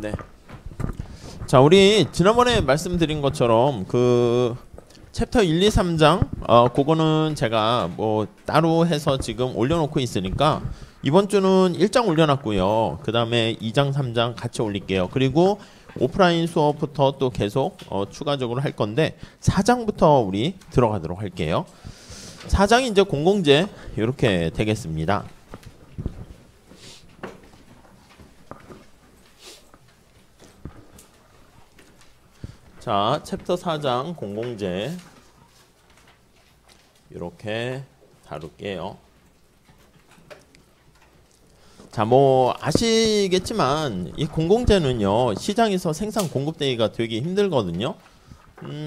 네. 자, 우리 지난번에 말씀드린 것처럼 그 챕터 1, 2, 3장 그거는 제가 뭐 따로 해서 지금 올려놓고 있으니까 이번 주는 1장 올려놨고요. 그 다음에 2장, 3장 같이 올릴게요. 그리고 오프라인 수업부터 또 계속 추가적으로 할 건데 4장부터 우리 들어가도록 할게요. 4장이 이제 공공재 이렇게 되겠습니다. 자, 챕터 4장 공공재 이렇게 다룰게요. 자, 뭐 아시겠지만 이 공공재는요 시장에서 생산 공급되기가 되게 힘들거든요.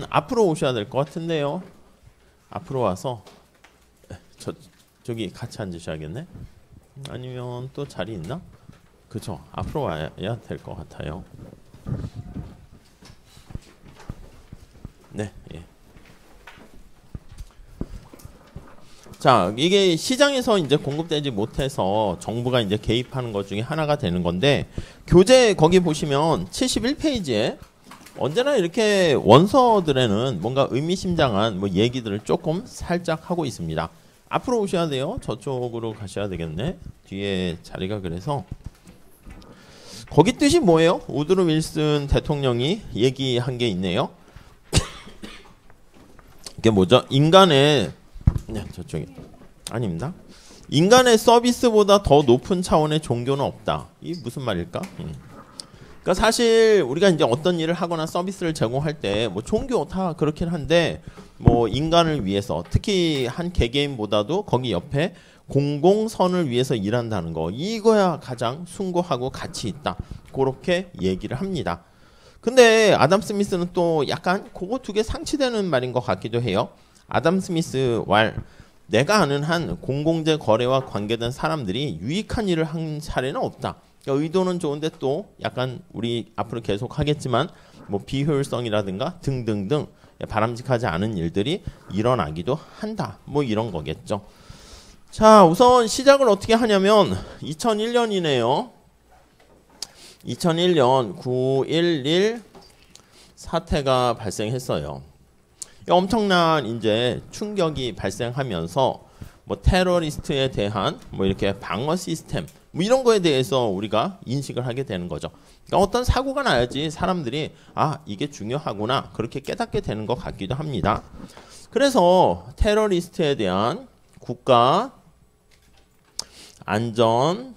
앞으로 오셔야 될 것 같은데요. 앞으로 와서 저기 같이 앉으셔야겠네. 아니면 또 자리 있나? 그쵸, 앞으로 와야 될 것 같아요. 네, 예. 자, 이게 시장에서 이제 공급되지 못해서 정부가 이제 개입하는 것 중에 하나가 되는 건데, 교재 거기 보시면 71페이지에 언제나 이렇게 원서들에는 뭔가 의미심장한 뭐 얘기들을 조금 살짝 하고 있습니다. 앞으로 오셔야 돼요. 저쪽으로 가셔야 되겠네. 뒤에 자리가 그래서. 거기 뜻이 뭐예요? 우드로 윌슨 대통령이 얘기한 게 있네요. 이게 뭐죠? 인간의 저쪽에 아닙니다. 인간의 서비스보다 더 높은 차원의 종교는 없다. 이 무슨 말일까? 그러니까 사실 우리가 이제 어떤 일을 하거나 서비스를 제공할 때 뭐 종교 다 그렇긴 한데 뭐 인간을 위해서 특히 한 개개인보다도 거기 옆에 공공선을 위해서 일한다는 거, 이거야 가장 숭고하고 가치 있다. 그렇게 얘기를 합니다. 근데 아담 스미스는 또 약간 그거 두 개 상치되는 말인 것 같기도 해요. 아담 스미스 말, 내가 아는 한 공공재 거래와 관계된 사람들이 유익한 일을 한 사례는 없다. 그러니까 의도는 좋은데 또 약간 우리 앞으로 계속 하겠지만 뭐 비효율성이라든가 등등등 바람직하지 않은 일들이 일어나기도 한다. 뭐 이런 거겠죠. 자, 우선 시작을 어떻게 하냐면 2001년이네요. 2001년 9.11 사태가 발생했어요. 엄청난 이제 충격이 발생하면서 뭐 테러리스트에 대한 뭐 이렇게 방어 시스템 뭐 이런 거에 대해서 우리가 인식을 하게 되는 거죠. 그러니까 어떤 사고가 나야지 사람들이 아, 이게 중요하구나 그렇게 깨닫게 되는 것 같기도 합니다. 그래서 테러리스트에 대한 국가 안전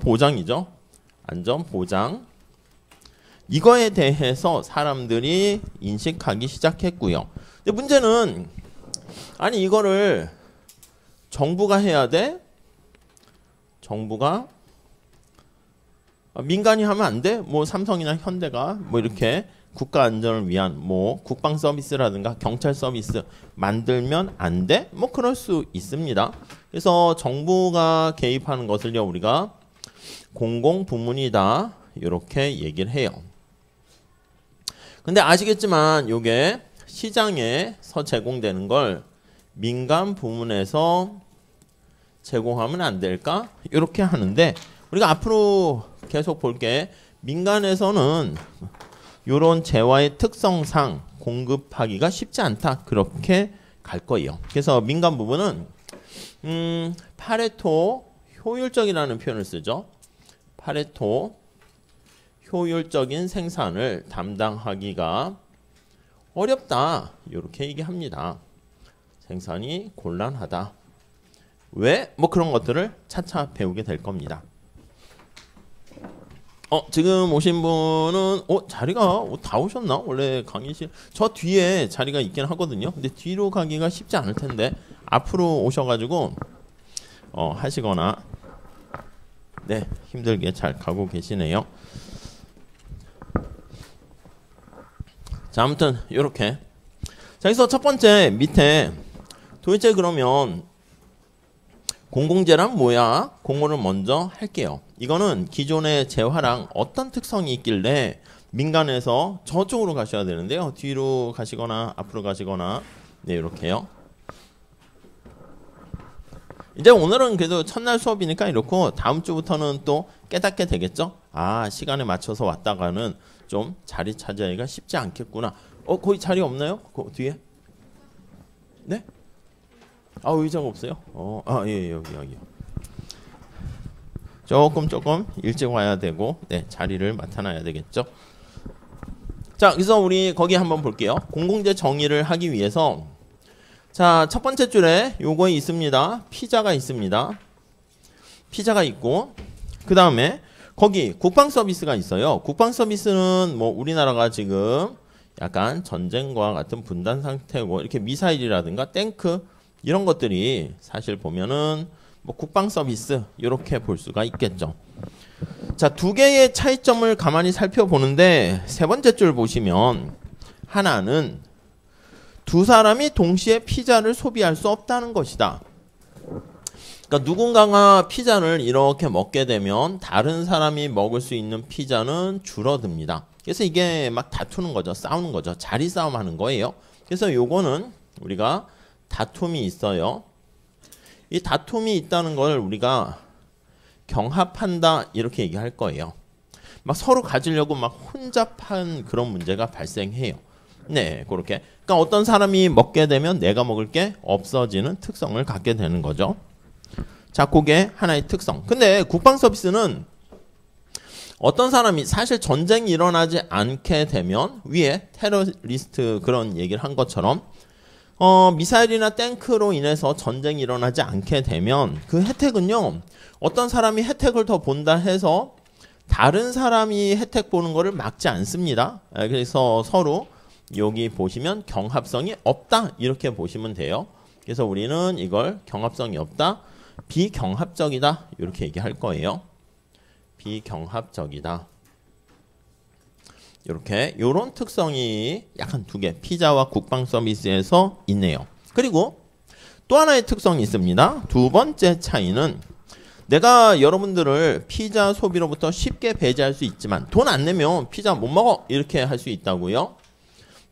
보장이죠. 안전 보장, 이거에 대해서 사람들이 인식하기 시작했고요. 근데 문제는 아니 이거를 정부가 해야 돼? 정부가 민간이 하면 안 돼? 뭐 삼성이나 현대가 뭐 이렇게 국가 안전을 위한 뭐 국방 서비스라든가 경찰 서비스 만들면 안 돼? 뭐 그럴 수 있습니다. 그래서 정부가 개입하는 것을요 우리가 공공부문이다 이렇게 얘기를 해요. 근데 아시겠지만 이게 시장에서 제공되는 걸 민간 부문에서 제공하면 안 될까? 이렇게 하는데 우리가 앞으로 계속 볼게 민간에서는 이런 재화의 특성상 공급하기가 쉽지 않다. 그렇게 갈 거예요. 그래서 민간 부분은 파레토 효율적이라는 표현을 쓰죠. 파레토 효율적인 생산을 담당하기가 어렵다. 이렇게 얘기합니다. 생산이 곤란하다. 왜? 뭐 그런 것들을 차차 배우게 될 겁니다. 지금 오신 분은 자리가 다 오셨나? 원래 강의실 저 뒤에 자리가 있긴 하거든요. 근데 뒤로 가기가 쉽지 않을 텐데 앞으로 오셔가지고 하시거나 네, 힘들게 잘 가고 계시네요. 자, 아무튼 이렇게. 자, 여기서 첫 번째 밑에 도대체 그러면 공공재란 뭐야? 공고를 먼저 할게요. 이거는 기존의 재화랑 어떤 특성이 있길래 민간에서 저쪽으로 가셔야 되는데요. 뒤로 가시거나 앞으로 가시거나 네, 이렇게요. 이제 오늘은 그래도 첫날 수업이니까 이렇고 다음 주부터는 또 깨닫게 되겠죠? 아, 시간에 맞춰서 왔다가는 좀 자리 차지하기가 쉽지 않겠구나. 거기 자리 없나요? 그 뒤에? 네? 아, 의자가 없어요? 예, 여기요. 조금 일찍 와야 되고, 네, 자리를 맡아놔야 되겠죠? 자, 그래서 우리 거기 한번 볼게요. 공공재 정의를 하기 위해서, 자, 첫 번째 줄에 요거 있습니다. 피자가 있습니다. 피자가 있고, 그 다음에 거기 국방 서비스가 있어요. 국방 서비스는 뭐 우리나라가 지금 약간 전쟁과 같은 분단 상태고, 이렇게 미사일이라든가 탱크 이런 것들이 사실 보면은 뭐 국방 서비스 이렇게 볼 수가 있겠죠. 자, 두 개의 차이점을 가만히 살펴보는데 세 번째 줄 보시면 하나는 두 사람이 동시에 피자를 소비할 수 없다는 것이다. 그러니까 누군가가 피자를 이렇게 먹게 되면 다른 사람이 먹을 수 있는 피자는 줄어듭니다. 그래서 이게 막 다투는 거죠. 싸우는 거죠. 자리 싸움 하는 거예요. 그래서 요거는 우리가 다툼이 있어요. 이 다툼이 있다는 걸 우리가 경합한다 이렇게 얘기할 거예요. 막 서로 가지려고 막 혼잡한 그런 문제가 발생해요. 네, 그렇게. 그러니까 어떤 사람이 먹게 되면 내가 먹을 게 없어지는 특성을 갖게 되는 거죠. 자, 그게 하나의 특성. 근데 국방 서비스는 어떤 사람이 사실 전쟁이 일어나지 않게 되면 위에 테러리스트 그런 얘기를 한 것처럼 미사일이나 탱크로 인해서 전쟁이 일어나지 않게 되면 그 혜택은요, 어떤 사람이 혜택을 더 본다 해서 다른 사람이 혜택 보는 거를 막지 않습니다. 그래서 서로 여기 보시면 경합성이 없다 이렇게 보시면 돼요. 그래서 우리는 이걸 경합성이 없다, 비경합적이다 이렇게 얘기할 거예요. 비경합적이다. 이렇게 요런 특성이 약간 두 개, 피자와 국방 서비스에서 있네요. 그리고 또 하나의 특성이 있습니다. 두 번째 차이는 내가 여러분들을 피자 소비로부터 쉽게 배제할 수 있지만 돈 안 내면 피자 못 먹어 이렇게 할 수 있다고요.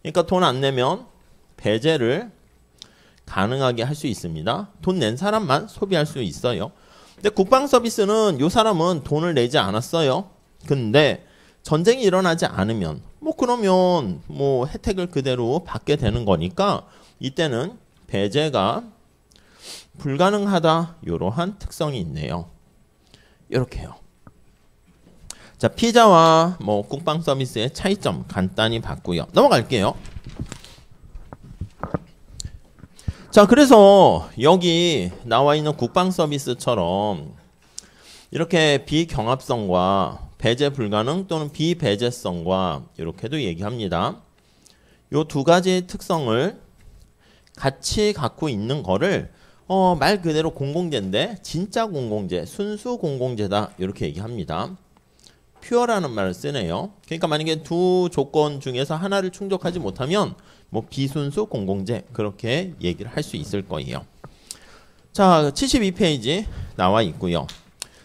그러니까 돈 안 내면 배제를 가능하게 할 수 있습니다. 돈 낸 사람만 소비할 수 있어요. 근데 국방 서비스는 요 사람은 돈을 내지 않았어요. 근데 전쟁이 일어나지 않으면 뭐 그러면 뭐 혜택을 그대로 받게 되는 거니까 이때는 배제가 불가능하다 이러한 특성이 있네요. 이렇게요. 자, 피자와 뭐 국방 서비스의 차이점 간단히 봤고요. 넘어갈게요. 자, 그래서 여기 나와 있는 국방 서비스처럼 이렇게 비경합성과 배제 불가능 또는 비배제성과 이렇게도 얘기합니다. 요 두 가지의 특성을 같이 갖고 있는 거를 말 그대로 공공재인데 진짜 공공재, 순수 공공재다 이렇게 얘기합니다. 퓨어라는 말을 쓰네요. 그러니까 만약에 두 조건 중에서 하나를 충족하지 못하면 뭐 비순수 공공재 그렇게 얘기를 할 수 있을 거예요. 자, 72페이지 나와 있고요.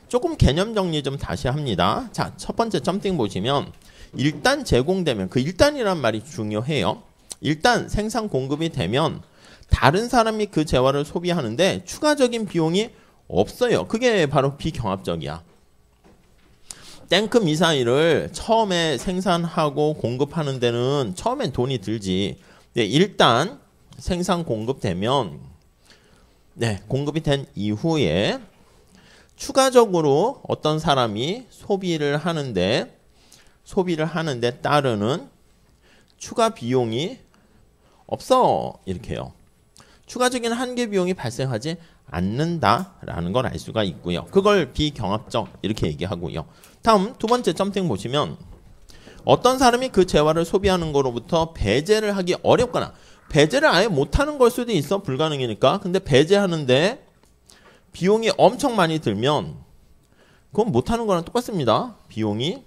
조금 개념 정리 좀 다시 합니다. 자, 첫 번째 점띵 보시면 일단 제공되면, 그 일단이란 말이 중요해요. 일단 생산 공급이 되면 다른 사람이 그 재화를 소비하는데 추가적인 비용이 없어요. 그게 바로 비경합적이야. 탱크 미사일을 처음에 생산하고 공급하는 데는 처음엔 돈이 들지. 네, 일단 생산 공급되면 공급이 된 이후에 추가적으로 어떤 사람이 소비를 하는데 따르는 추가 비용이 없어 이렇게요. 추가적인 한계 비용이 발생하지 않는다라는 걸 알 수가 있고요. 그걸 비경합적 이렇게 얘기하고요. 다음 두 번째 점팅 보시면 어떤 사람이 그 재화를 소비하는 거로부터 배제를 하기 어렵거나 배제를 아예 못하는 걸 수도 있어. 불가능이니까. 근데 배제하는데 비용이 엄청 많이 들면 그건 못하는 거랑 똑같습니다. 비용이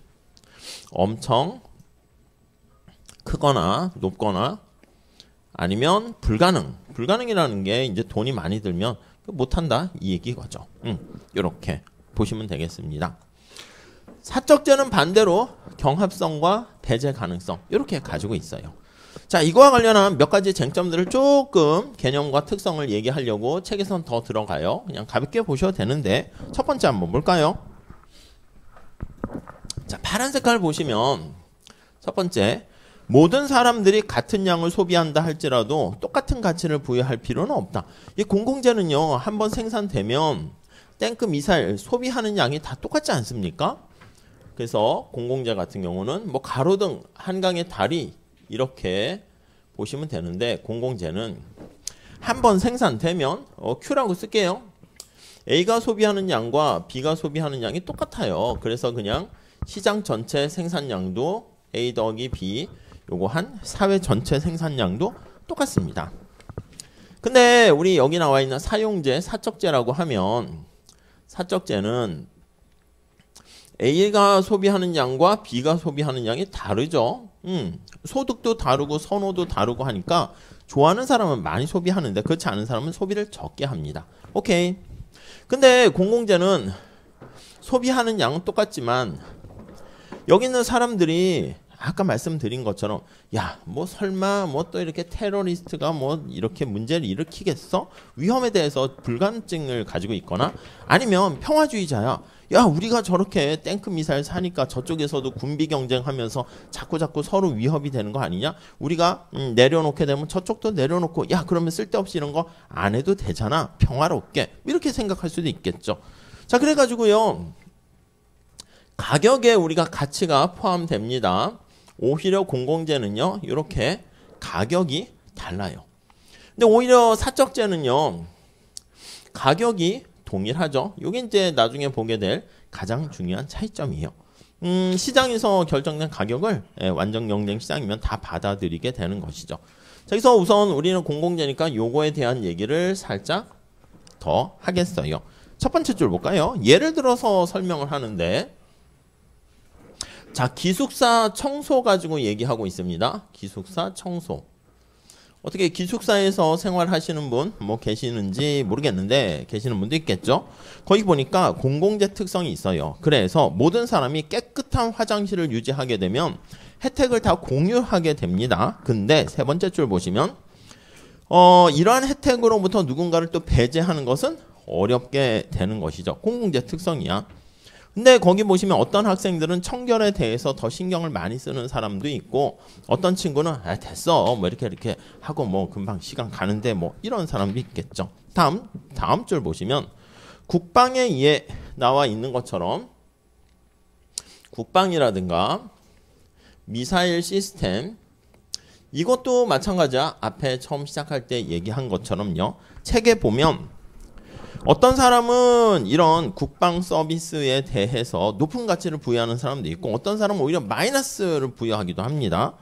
엄청 크거나 높거나 아니면 불가능이라는 게 이제 돈이 많이 들면 못한다 이 얘기거죠. 이렇게 보시면 되겠습니다. 사적재는 반대로 경합성과 배제 가능성 이렇게 가지고 있어요. 자, 이거와 관련한 몇 가지 쟁점들을 조금 개념과 특성을 얘기하려고 책에선 더 들어가요. 그냥 가볍게 보셔도 되는데 첫 번째 한번 볼까요? 자, 파란 색깔 보시면 첫 번째, 모든 사람들이 같은 양을 소비한다 할지라도 똑같은 가치를 부여할 필요는 없다. 이 공공재는요, 한번 생산되면 탱크 미사일 소비하는 양이 다 똑같지 않습니까? 그래서 공공재 같은 경우는 뭐 가로등, 한강의 다리 이렇게 보시면 되는데, 공공재는 한번 생산되면 Q라고 쓸게요. A가 소비하는 양과 B가 소비하는 양이 똑같아요. 그래서 그냥 시장 전체 생산량도 A 더하기 B 요거 한 사회 전체 생산량도 똑같습니다. 근데 우리 여기 나와 있는 사용재, 사적재라고 하면 사적재는 A가 소비하는 양과 B가 소비하는 양이 다르죠. 소득도 다르고 선호도 다르고 하니까 좋아하는 사람은 많이 소비하는데 그렇지 않은 사람은 소비를 적게 합니다. 오케이. 근데 공공재는 소비하는 양은 똑같지만 여기 있는 사람들이 아까 말씀드린 것처럼 야, 뭐 설마 뭐 또 이렇게 테러리스트가 뭐 이렇게 문제를 일으키겠어? 위험에 대해서 불감증을 가지고 있거나 아니면 평화주의자야. 야, 우리가 저렇게 탱크 미사일 사니까 저쪽에서도 군비 경쟁하면서 자꾸 서로 위협이 되는 거 아니냐? 우리가 내려놓게 되면 저쪽도 내려놓고 야, 그러면 쓸데없이 이런 거 안 해도 되잖아. 평화롭게. 이렇게 생각할 수도 있겠죠. 자, 그래가지고요. 가격에 우리가 가치가 포함됩니다. 오히려 공공재는요, 이렇게 가격이 달라요. 근데 오히려 사적재는요, 가격이 동일하죠. 이게 이제 나중에 보게 될 가장 중요한 차이점이에요. 시장에서 결정된 가격을 완전 경쟁 시장이면 다 받아들이게 되는 것이죠. 자, 그래서 우선 우리는 공공재니까 요거에 대한 얘기를 살짝 더 하겠어요. 첫 번째 줄 볼까요? 예를 들어서 설명을 하는데, 자, 기숙사 청소 가지고 얘기하고 있습니다. 기숙사 청소. 어떻게 기숙사에서 생활하시는 분 뭐 계시는지 모르겠는데 계시는 분도 있겠죠. 거기 보니까 공공재 특성이 있어요. 그래서 모든 사람이 깨끗한 화장실을 유지하게 되면 혜택을 다 공유하게 됩니다. 근데 세 번째 줄 보시면 이러한 혜택으로부터 누군가를 또 배제하는 것은 어렵게 되는 것이죠. 공공재 특성이야. 근데 거기 보시면 어떤 학생들은 청결에 대해서 더 신경을 많이 쓰는 사람도 있고 어떤 친구는 됐어 뭐 이렇게 하고 뭐 금방 시간 가는데 뭐 이런 사람도 있겠죠. 다음 줄 보시면 국방에 나와 있는 것처럼 국방이라든가 미사일 시스템 이것도 마찬가지야. 앞에 처음 시작할 때 얘기한 것처럼요. 책에 보면 어떤 사람은 이런 국방 서비스에 대해서 높은 가치를 부여하는 사람도 있고 어떤 사람은 오히려 마이너스를 부여하기도 합니다.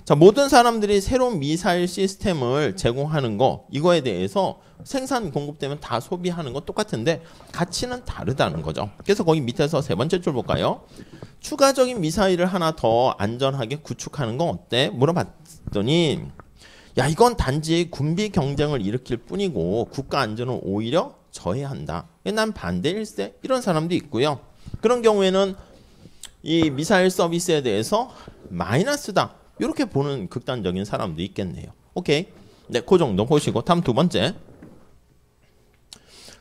자, 모든 사람들이 새로운 미사일 시스템을 제공하는 거 이거에 대해서 생산 공급되면 다 소비하는 거 똑같은데 가치는 다르다는 거죠. 그래서 거기 밑에서 세 번째 줄 볼까요? 추가적인 미사일을 하나 더 안전하게 구축하는 건 어때? 물어봤더니 야, 이건 단지 군비 경쟁을 일으킬 뿐이고 국가 안전은 오히려 저해한다. 난 반대일세. 이런 사람도 있고요. 그런 경우에는 이 미사일 서비스에 대해서 마이너스다. 이렇게 보는 극단적인 사람도 있겠네요. 오케이. 네, 그 정도 보시고 다음 두 번째.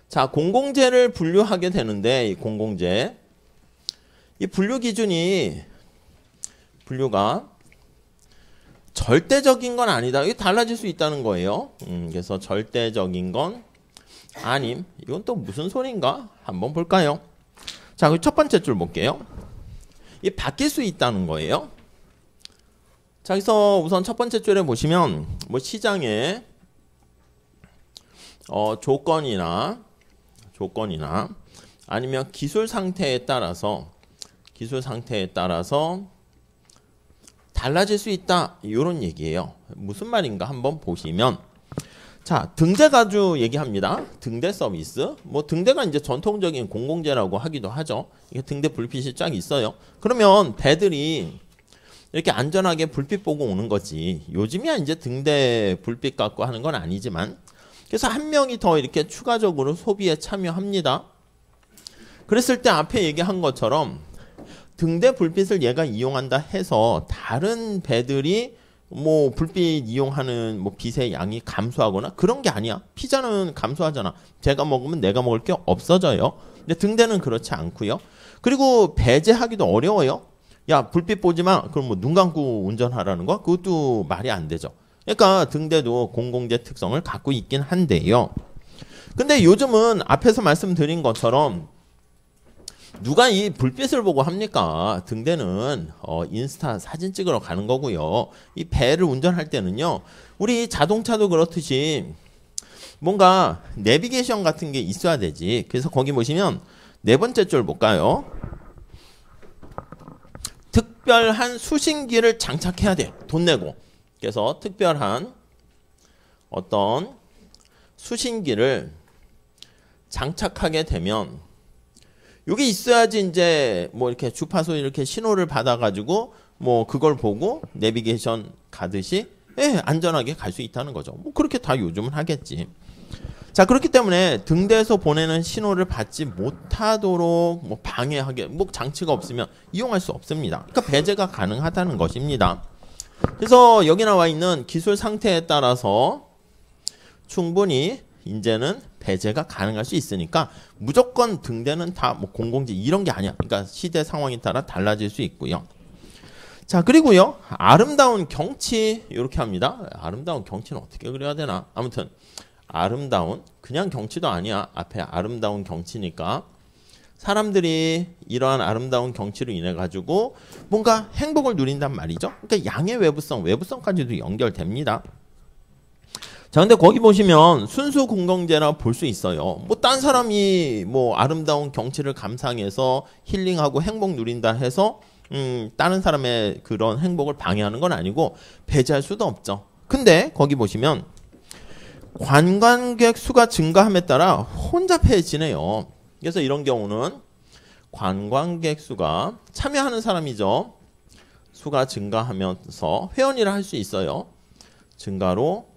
자, 공공재를 분류하게 되는데 이 공공재. 이 분류 기준이 분류가 절대적인 건 아니다. 이게 달라질 수 있다는 거예요. 그래서 절대적인 건 아님. 이건 또 무슨 소린가? 한번 볼까요? 자, 그 첫 번째 줄 볼게요. 이 바뀔 수 있다는 거예요. 자, 그래서 우선 첫 번째 줄에 보시면 뭐 시장의 조건이나 아니면 기술 상태에 따라서 달라질 수 있다. 이런 얘기예요. 무슨 말인가 한번 보시면 자, 등대가주 얘기합니다. 등대 서비스. 뭐 등대가 이제 전통적인 공공재라고 하기도 하죠. 이게 등대 불빛이 쫙 있어요. 그러면 배들이 이렇게 안전하게 불빛 보고 오는 거지. 요즘이야 이제 등대 불빛 갖고 하는 건 아니지만 그래서 한 명이 더 이렇게 추가적으로 소비에 참여합니다. 그랬을 때 앞에 얘기한 것처럼 등대 불빛을 얘가 이용한다 해서 다른 배들이 뭐 불빛 이용하는 뭐 빛의 양이 감소하거나 그런 게 아니야. 피자는 감소하잖아. 제가 먹으면 내가 먹을 게 없어져요. 근데 등대는 그렇지 않고요. 그리고 배제하기도 어려워요. 야, 불빛 보지 마. 그럼 뭐 눈 감고 운전하라는 거? 그것도 말이 안 되죠. 그러니까 등대도 공공재 특성을 갖고 있긴 한데요. 근데 요즘은 앞에서 말씀드린 것처럼 누가 이 불빛을 보고 합니까? 등대는 인스타 사진 찍으러 가는 거고요. 이 배를 운전할 때는요. 우리 자동차도 그렇듯이 뭔가 내비게이션 같은 게 있어야 되지. 그래서 거기 보시면 네 번째 줄 볼까요? 특별한 수신기를 장착해야 돼. 돈 내고. 그래서 특별한 어떤 수신기를 장착하게 되면 이게 있어야지 이제 뭐 이렇게 주파수 이렇게 신호를 받아가지고 뭐 그걸 보고 내비게이션 가듯이 안전하게 갈 수 있다는 거죠. 뭐 그렇게 다 요즘은 하겠지. 자, 그렇기 때문에 등대에서 보내는 신호를 받지 못하도록 뭐 방해하게 뭐 장치가 없으면 이용할 수 없습니다. 그러니까 배제가 가능하다는 것입니다. 그래서 여기 나와 있는 기술 상태에 따라서 충분히 이제는 배제가 가능할 수 있으니까 무조건 등대는 다 뭐 공공재 이런 게 아니야. 그러니까 시대 상황에 따라 달라질 수 있고요. 자, 그리고요. 아름다운 경치 이렇게 합니다. 아름다운 경치는 어떻게 그려야 되나? 아무튼 아름다운 그냥 경치도 아니야. 앞에 아름다운 경치니까 사람들이 이러한 아름다운 경치로 인해 가지고 뭔가 행복을 누린단 말이죠. 그러니까 양의 외부성까지도 연결됩니다. 자, 근데 거기 보시면 순수 공공재라 볼 수 있어요. 뭐 딴 사람이 뭐 아름다운 경치를 감상해서 힐링하고 행복 누린다 해서 다른 사람의 그런 행복을 방해하는 건 아니고 배제할 수도 없죠. 근데 거기 보시면 관광객 수가 증가함에 따라 혼잡해지네요. 그래서 이런 경우는 관광객 수가 참여하는 사람이죠. 수가 증가하면서 회원이라 할 수 있어요. 증가로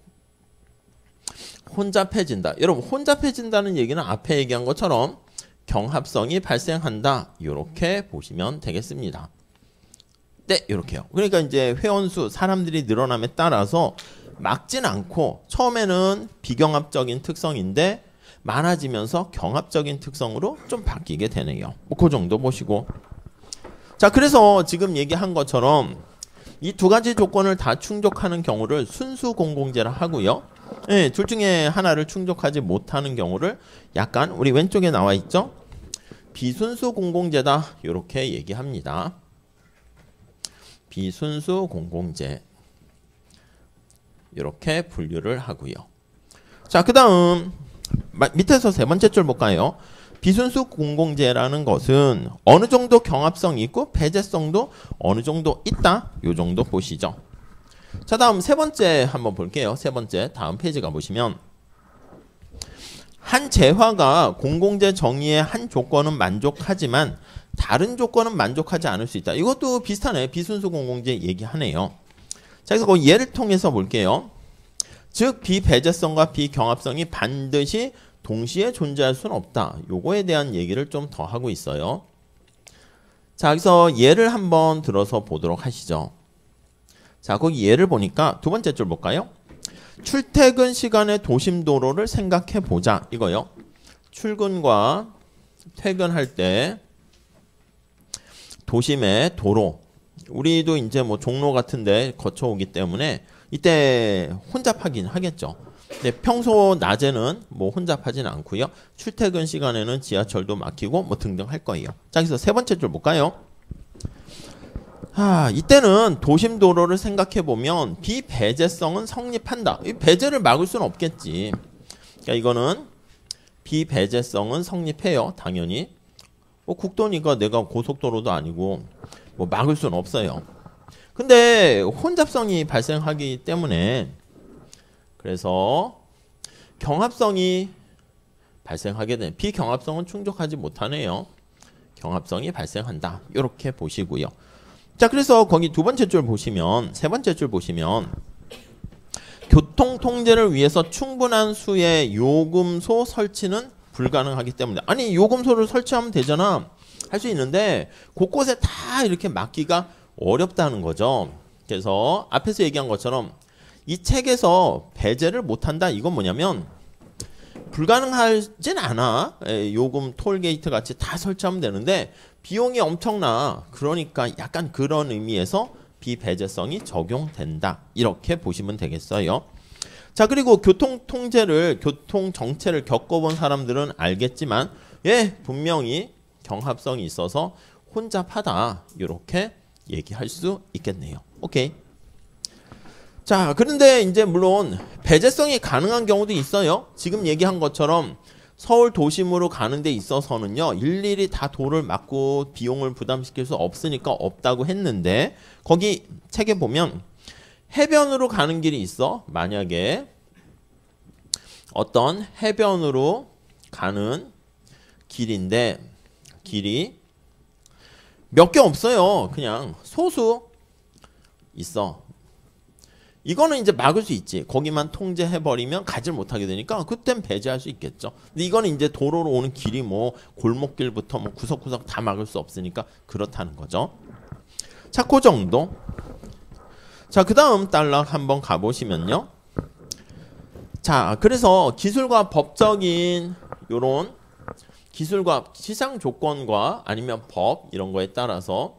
혼잡해진다. 여러분 혼잡해진다는 얘기는 앞에 얘기한 것처럼 경합성이 발생한다. 이렇게 보시면 되겠습니다. 네, 이렇게요. 그러니까 이제 회원수 사람들이 늘어남에 따라서 막진 않고 처음에는 비경합적인 특성인데 많아지면서 경합적인 특성으로 좀 바뀌게 되네요. 뭐 그 정도 보시고. 자, 그래서 지금 얘기한 것처럼 이 두 가지 조건을 다 충족하는 경우를 순수 공공재라 하고요. 네, 둘 중에 하나를 충족하지 못하는 경우를 약간 우리 왼쪽에 나와 있죠. 비순수 공공재다. 이렇게 얘기합니다. 비순수 공공재. 이렇게 분류를 하고요. 자, 그 다음 밑에서 세 번째 줄 볼까요? 비순수 공공재라는 것은 어느 정도 경합성이 있고 배제성도 어느 정도 있다. 요 정도 보시죠. 자, 다음 세 번째 한번 볼게요. 세 번째 다음 페이지 가보시면 한 재화가 공공재 정의의 한 조건은 만족하지만 다른 조건은 만족하지 않을 수 있다. 이것도 비슷하네. 비순수 공공재 얘기하네요. 자, 그래서 그 예를 통해서 볼게요. 즉 비배제성과 비경합성이 반드시 동시에 존재할 수는 없다. 요거에 대한 얘기를 좀 더 하고 있어요. 자, 여기서 예를 한번 들어서 보도록 하시죠. 자, 거기 예를 보니까 두 번째 줄 볼까요? 출퇴근 시간의 도심 도로를 생각해 보자. 이거요. 출근과 퇴근할 때 도심의 도로. 우리도 이제 뭐 종로 같은데 거쳐오기 때문에 이때 혼잡하긴 하겠죠. 근데 평소 낮에는 뭐 혼잡하진 않고요. 출퇴근 시간에는 지하철도 막히고 뭐 등등 할 거예요. 자, 그래서 세 번째 줄 볼까요? 이때는 도심 도로를 생각해 보면 비배제성은 성립한다. 이 배제를 막을 수는 없겠지. 그러니까 이거는 비배제성은 성립해요. 당연히. 뭐 국도니까 내가 고속도로도 아니고 뭐 막을 수는 없어요. 근데 혼잡성이 발생하기 때문에 그래서 경합성이 발생하게 된 비경합성은 충족하지 못하네요. 경합성이 발생한다. 이렇게 보시고요. 자, 그래서 거기 두 번째 줄 보시면 세 번째 줄 보시면 교통 통제를 위해서 충분한 수의 요금소 설치는 불가능하기 때문에 아니 요금소를 설치하면 되잖아. 할 수 있는데 곳곳에 다 이렇게 막기가 어렵다는 거죠. 그래서 앞에서 얘기한 것처럼 이 책에서 배제를 못한다. 이건 뭐냐면 불가능하진 않아. 요금 톨게이트 같이 다 설치하면 되는데 비용이 엄청나. 그러니까 약간 그런 의미에서 비배제성이 적용된다. 이렇게 보시면 되겠어요. 자, 그리고 교통정체를 겪어본 사람들은 알겠지만 분명히 경합성이 있어서 혼잡하다. 이렇게 얘기할 수 있겠네요. 오케이. 자, 그런데 이제 물론 배제성이 가능한 경우도 있어요. 지금 얘기한 것처럼 서울 도심으로 가는 데 있어서는요, 일일이 다 도를 막고 비용을 부담시킬 수 없으니까 없다고 했는데, 거기 책에 보면 해변으로 가는 길이 있어. 만약에 어떤 해변으로 가는 길인데 길이 몇 개 없어요. 그냥 소수 있어. 이거는 이제 막을 수 있지. 거기만 통제해버리면 가지를 못하게 되니까 그땐 배제할 수 있겠죠. 근데 이거는 이제 도로로 오는 길이 뭐 골목길부터 뭐 구석구석 다 막을 수 없으니까 그렇다는 거죠. 자, 그 정도. 자, 그 다음 단락 한번 가보시면요. 자, 그래서 기술과 법적인 요런 기술과 시장 조건과 아니면 법 이런 거에 따라서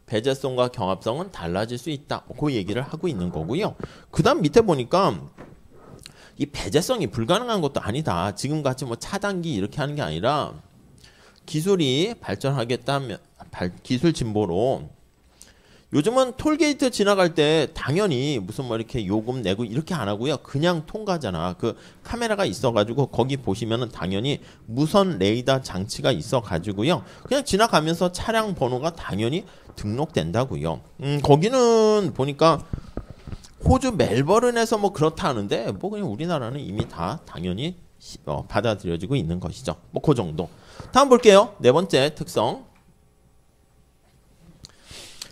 배제성과 경합성은 달라질 수 있다. 그 얘기를 하고 있는 거고요. 그 다음 밑에 보니까 이 배제성이 불가능한 것도 아니다. 지금같이 뭐 차단기 이렇게 하는 게 아니라 기술이 발전하겠다면 기술 진보로 요즘은 톨게이트 지나갈 때 당연히 무슨 뭐 이렇게 요금 내고 이렇게 안 하고요. 그냥 통과잖아. 그 카메라가 있어가지고 거기 보시면은 당연히 무선 레이더 장치가 있어가지고요. 그냥 지나가면서 차량 번호가 당연히 등록된다고요. 거기는 보니까 호주 멜버른에서 뭐 그렇다 하는데 뭐 그냥 우리나라는 이미 다 당연히 받아들여지고 있는 것이죠. 뭐 그 정도. 다음 볼게요. 네 번째 특성.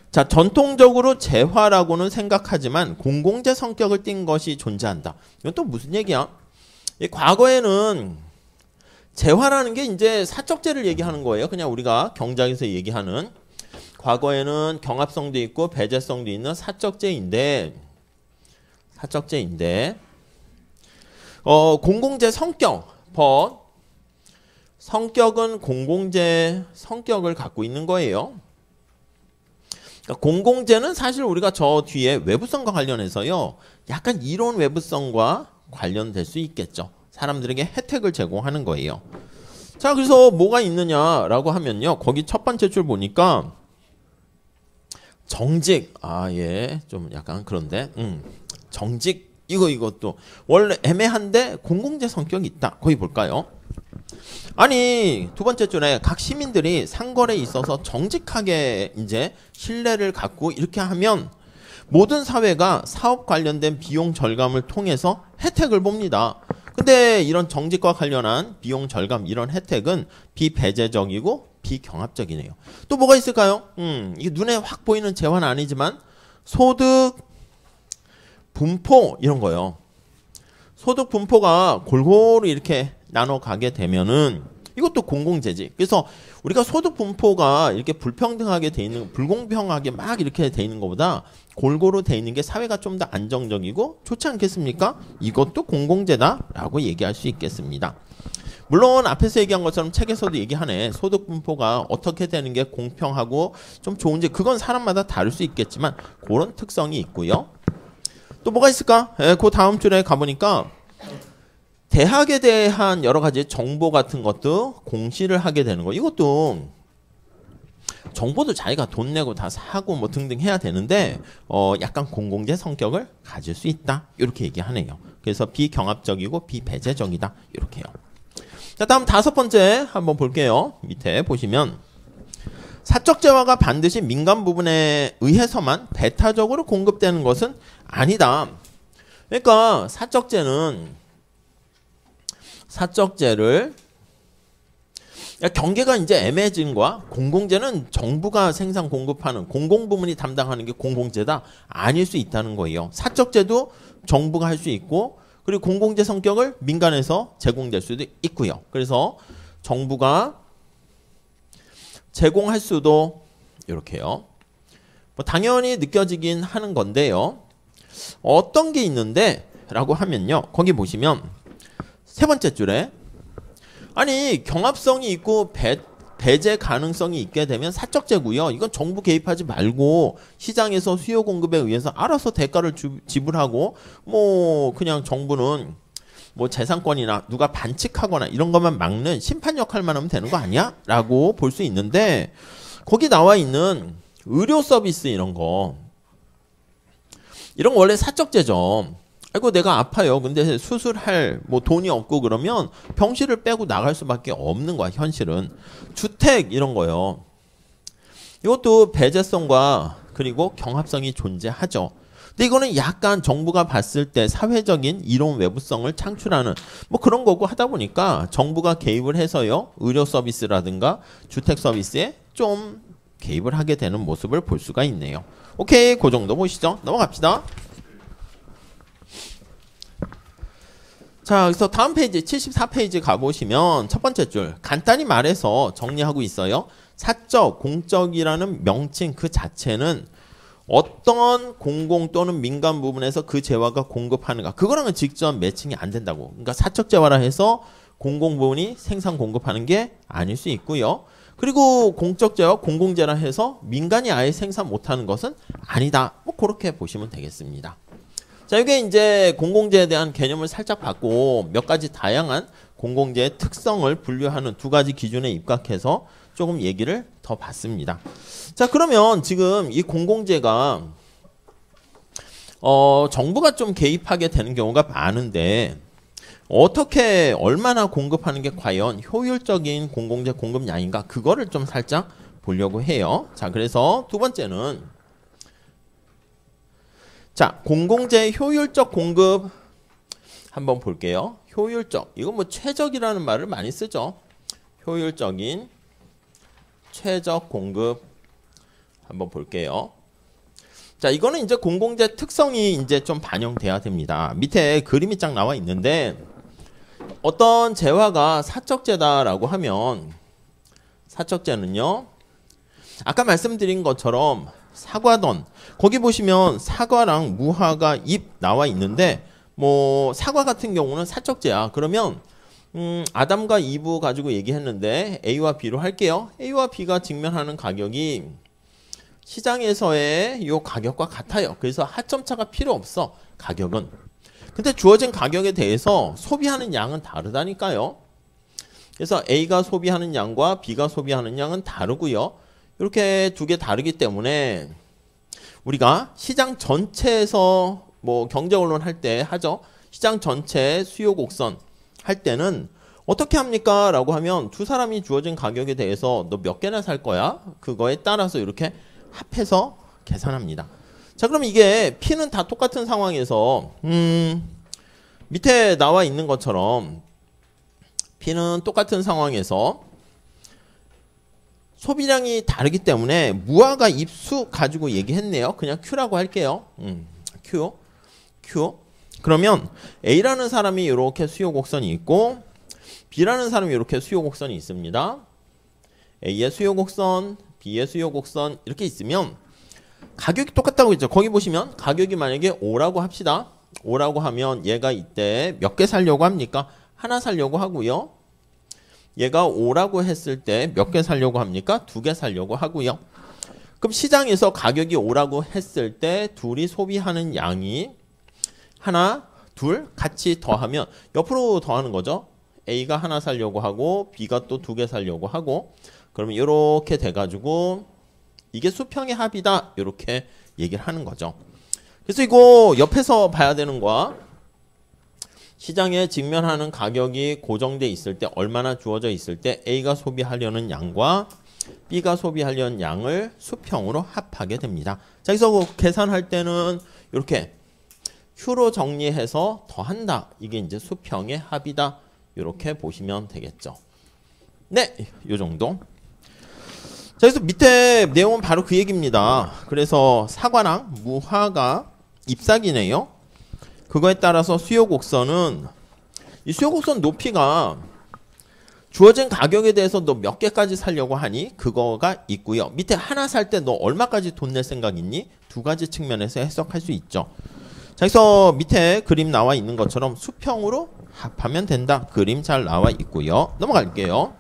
자, 전통적으로 재화라고는 생각하지만 공공재 성격을 띈 것이 존재한다. 이건 또 무슨 얘기야? 과거에는 재화라는 게 이제 사적재를 얘기하는 거예요. 그냥 우리가 경작에서 얘기하는 과거에는 경합성도 있고 배제성도 있는 사적재인데 공공재 성격, 법 성격은 공공재 성격을 갖고 있는 거예요. 그러니까 공공재는 사실 우리가 저 뒤에 외부성과 관련해서요. 약간 이론 외부성과 관련될 수 있겠죠. 사람들에게 혜택을 제공하는 거예요. 자, 그래서 뭐가 있느냐라고 하면요. 거기 첫 번째 줄 보니까 정직. 좀 약간 그런데 정직 이것도 원래 애매한데 공공재 성격이 있다. 거기 볼까요? 아니, 두 번째 줄에 각 시민들이 상거래에 있어서 정직하게 이제 신뢰를 갖고 이렇게 하면 모든 사회가 사업 관련된 비용 절감을 통해서 혜택을 봅니다. 근데 이런 정직과 관련한 비용 절감 이런 혜택은 비배제적이고 비경합적이네요. 또 뭐가 있을까요? 이게 눈에 확 보이는 재화는 아니지만 소득, 분포 이런 거요. 소득 분포가 골고루 이렇게 나눠 가게 되면은 이것도 공공재지. 그래서 우리가 소득 분포가 이렇게 불평등하게 돼 있는, 불공평하게 막 이렇게 돼 있는 것보다 골고루 돼 있는 게 사회가 좀 더 안정적이고 좋지 않겠습니까? 이것도 공공재다라고 얘기할 수 있겠습니다. 물론 앞에서 얘기한 것처럼 책에서도 얘기하네. 소득 분포가 어떻게 되는 게 공평하고 좀 좋은지 그건 사람마다 다를 수 있겠지만 그런 특성이 있고요. 또 뭐가 있을까? 그 다음 줄에 가보니까 대학에 대한 여러 가지 정보 같은 것도 공시를 하게 되는 거. 이것도 정보도 자기가 돈 내고 다 사고 뭐 등등 해야 되는데 약간 공공재 성격을 가질 수 있다. 이렇게 얘기하네요. 그래서 비경합적이고 비배제적이다. 이렇게요. 자, 다음 다섯 번째 한번 볼게요. 밑에 보시면 사적 재화가 반드시 민간 부분에 의해서만 배타적으로 공급되는 것은 아니다. 그러니까 사적재를 경계가 이제 애매해진 거야. 공공재는 정부가 생산 공급하는 공공부문이 담당하는 게 공공재다. 아닐 수 있다는 거예요. 사적재도 정부가 할 수 있고 그리고 공공재 성격을 민간에서 제공될 수도 있고요. 그래서 정부가 제공할 수도 이렇게요. 뭐 당연히 느껴지긴 하는 건데요. 어떤 게 있는데 라고 하면요. 거기 보시면 세 번째 줄에 아니 경합성이 있고 배제 가능성이 있게 되면 사적재고요. 이건 정부 개입하지 말고 시장에서 수요 공급에 의해서 알아서 대가를 지불하고 뭐 그냥 정부는 뭐 재산권이나 누가 반칙하거나 이런 것만 막는 심판 역할만 하면 되는 거 아니야? 라고 볼 수 있는데 거기 나와 있는 의료 서비스 이런 거 원래 사적재죠. 아이고 내가 아파요. 근데 수술할 뭐 돈이 없고 그러면 병실을 빼고 나갈 수밖에 없는 거야. 현실은. 주택 이런 거요. 이것도 배제성과 그리고 경합성이 존재하죠. 근데 이거는 약간 정부가 봤을 때 사회적인 이론 외부성을 창출하는 뭐 그런 거고 하다 보니까 정부가 개입을 해서요. 의료 서비스라든가 주택 서비스에 좀 개입을 하게 되는 모습을 볼 수가 있네요. 오케이, 그 정도 보시죠. 넘어갑시다. 자, 그래서 다음 페이지 74페이지 가보시면 첫 번째 줄 간단히 말해서 정리하고 있어요. 사적, 공적이라는 명칭 그 자체는 어떤 공공 또는 민간 부분에서 그 재화가 공급하는가 그거랑은 직접 매칭이 안 된다고. 그러니까 사적 재화라 해서 공공 부분이 생산 공급하는 게 아닐 수 있고요. 그리고 공적 재화, 공공재라 해서 민간이 아예 생산 못하는 것은 아니다. 뭐 그렇게 보시면 되겠습니다. 자, 이게 이제 공공재에 대한 개념을 살짝 받고 몇 가지 다양한 공공재의 특성을 분류하는 두 가지 기준에 입각해서 조금 얘기를 더 봤습니다. 자, 그러면 지금 이 공공재가 정부가 좀 개입하게 되는 경우가 많은데 어떻게 얼마나 공급하는 게 과연 효율적인 공공재 공급량인가 그거를 좀 살짝 보려고 해요. 자, 그래서 두 번째는 자, 공공재의 효율적 공급 한번 볼게요. 효율적. 이건 뭐 최적이라는 말을 많이 쓰죠. 효율적인 최적 공급 한번 볼게요. 자, 이거는 이제 공공재 특성이 이제 좀 반영돼야 됩니다. 밑에 그림이 쫙 나와 있는데 어떤 재화가 사적재다라고 하면 사적재는요. 아까 말씀드린 것처럼 사과던 거기 보시면 사과랑 무화과 잎 나와 있는데 뭐 사과 같은 경우는 사적재야. 그러면 아담과 이브 가지고 얘기했는데 A와 B로 할게요. A와 B가 직면하는 가격이 시장에서의 이 가격과 같아요. 그래서 하점차가 필요 없어. 가격은. 근데 주어진 가격에 대해서 소비하는 양은 다르다니까요. 그래서 A가 소비하는 양과 B가 소비하는 양은 다르고요. 이렇게 두 개 다르기 때문에 우리가 시장 전체에서 뭐 경제언론 할 때 하죠. 시장 전체 수요 곡선 할 때는 어떻게 합니까? 라고 하면 두 사람이 주어진 가격에 대해서 너 몇 개나 살 거야? 그거에 따라서 이렇게 합해서 계산합니다. 자, 그럼 이게 P는 다 똑같은 상황에서 밑에 나와 있는 것처럼 P는 똑같은 상황에서 소비량이 다르기 때문에 무화과 잎수 가지고 얘기했네요. 그냥 Q라고 할게요. Q. 그러면 A라는 사람이 이렇게 수요 곡선이 있고 B라는 사람이 이렇게 수요 곡선이 있습니다. A의 수요 곡선, B의 수요 곡선 이렇게 있으면 가격이 똑같다고 했죠. 거기 보시면 가격이 만약에 5라고 합시다. 5라고 하면 얘가 이때 몇 개 살려고 합니까? 하나 살려고 하고요. 얘가 5라고 했을 때 몇 개 살려고 합니까? 2개 살려고 하고요. 그럼 시장에서 가격이 5라고 했을 때 둘이 소비하는 양이 하나, 둘 같이 더하면 옆으로 더하는 거죠. A가 하나 살려고 하고 B가 또 2개 살려고 하고 그러면 이렇게 돼가지고 이게 수평의 합이다 이렇게 얘기를 하는 거죠. 그래서 이거 옆에서 봐야 되는 거야. 시장에 직면하는 가격이 고정돼 있을 때 얼마나 주어져 있을 때 A가 소비하려는 양과 B가 소비하려는 양을 수평으로 합하게 됩니다. 자, 여기서 계산할 때는 이렇게 Q로 정리해서 더한다. 이게 이제 수평의 합이다. 이렇게 보시면 되겠죠. 네, 이 정도. 자, 그래서 밑에 내용은 바로 그 얘기입니다. 그래서 사과랑 무화과 잎사귀네요. 그거에 따라서 수요 곡선은 이 수요 곡선 높이가 주어진 가격에 대해서 너 몇 개까지 사려고 하니? 그거가 있고요. 밑에 하나 살 때 너 얼마까지 돈 낼 생각 있니? 두 가지 측면에서 해석할 수 있죠. 자, 그래서 밑에 그림 나와 있는 것처럼 수평으로 합하면 된다. 그림 잘 나와 있고요. 넘어갈게요.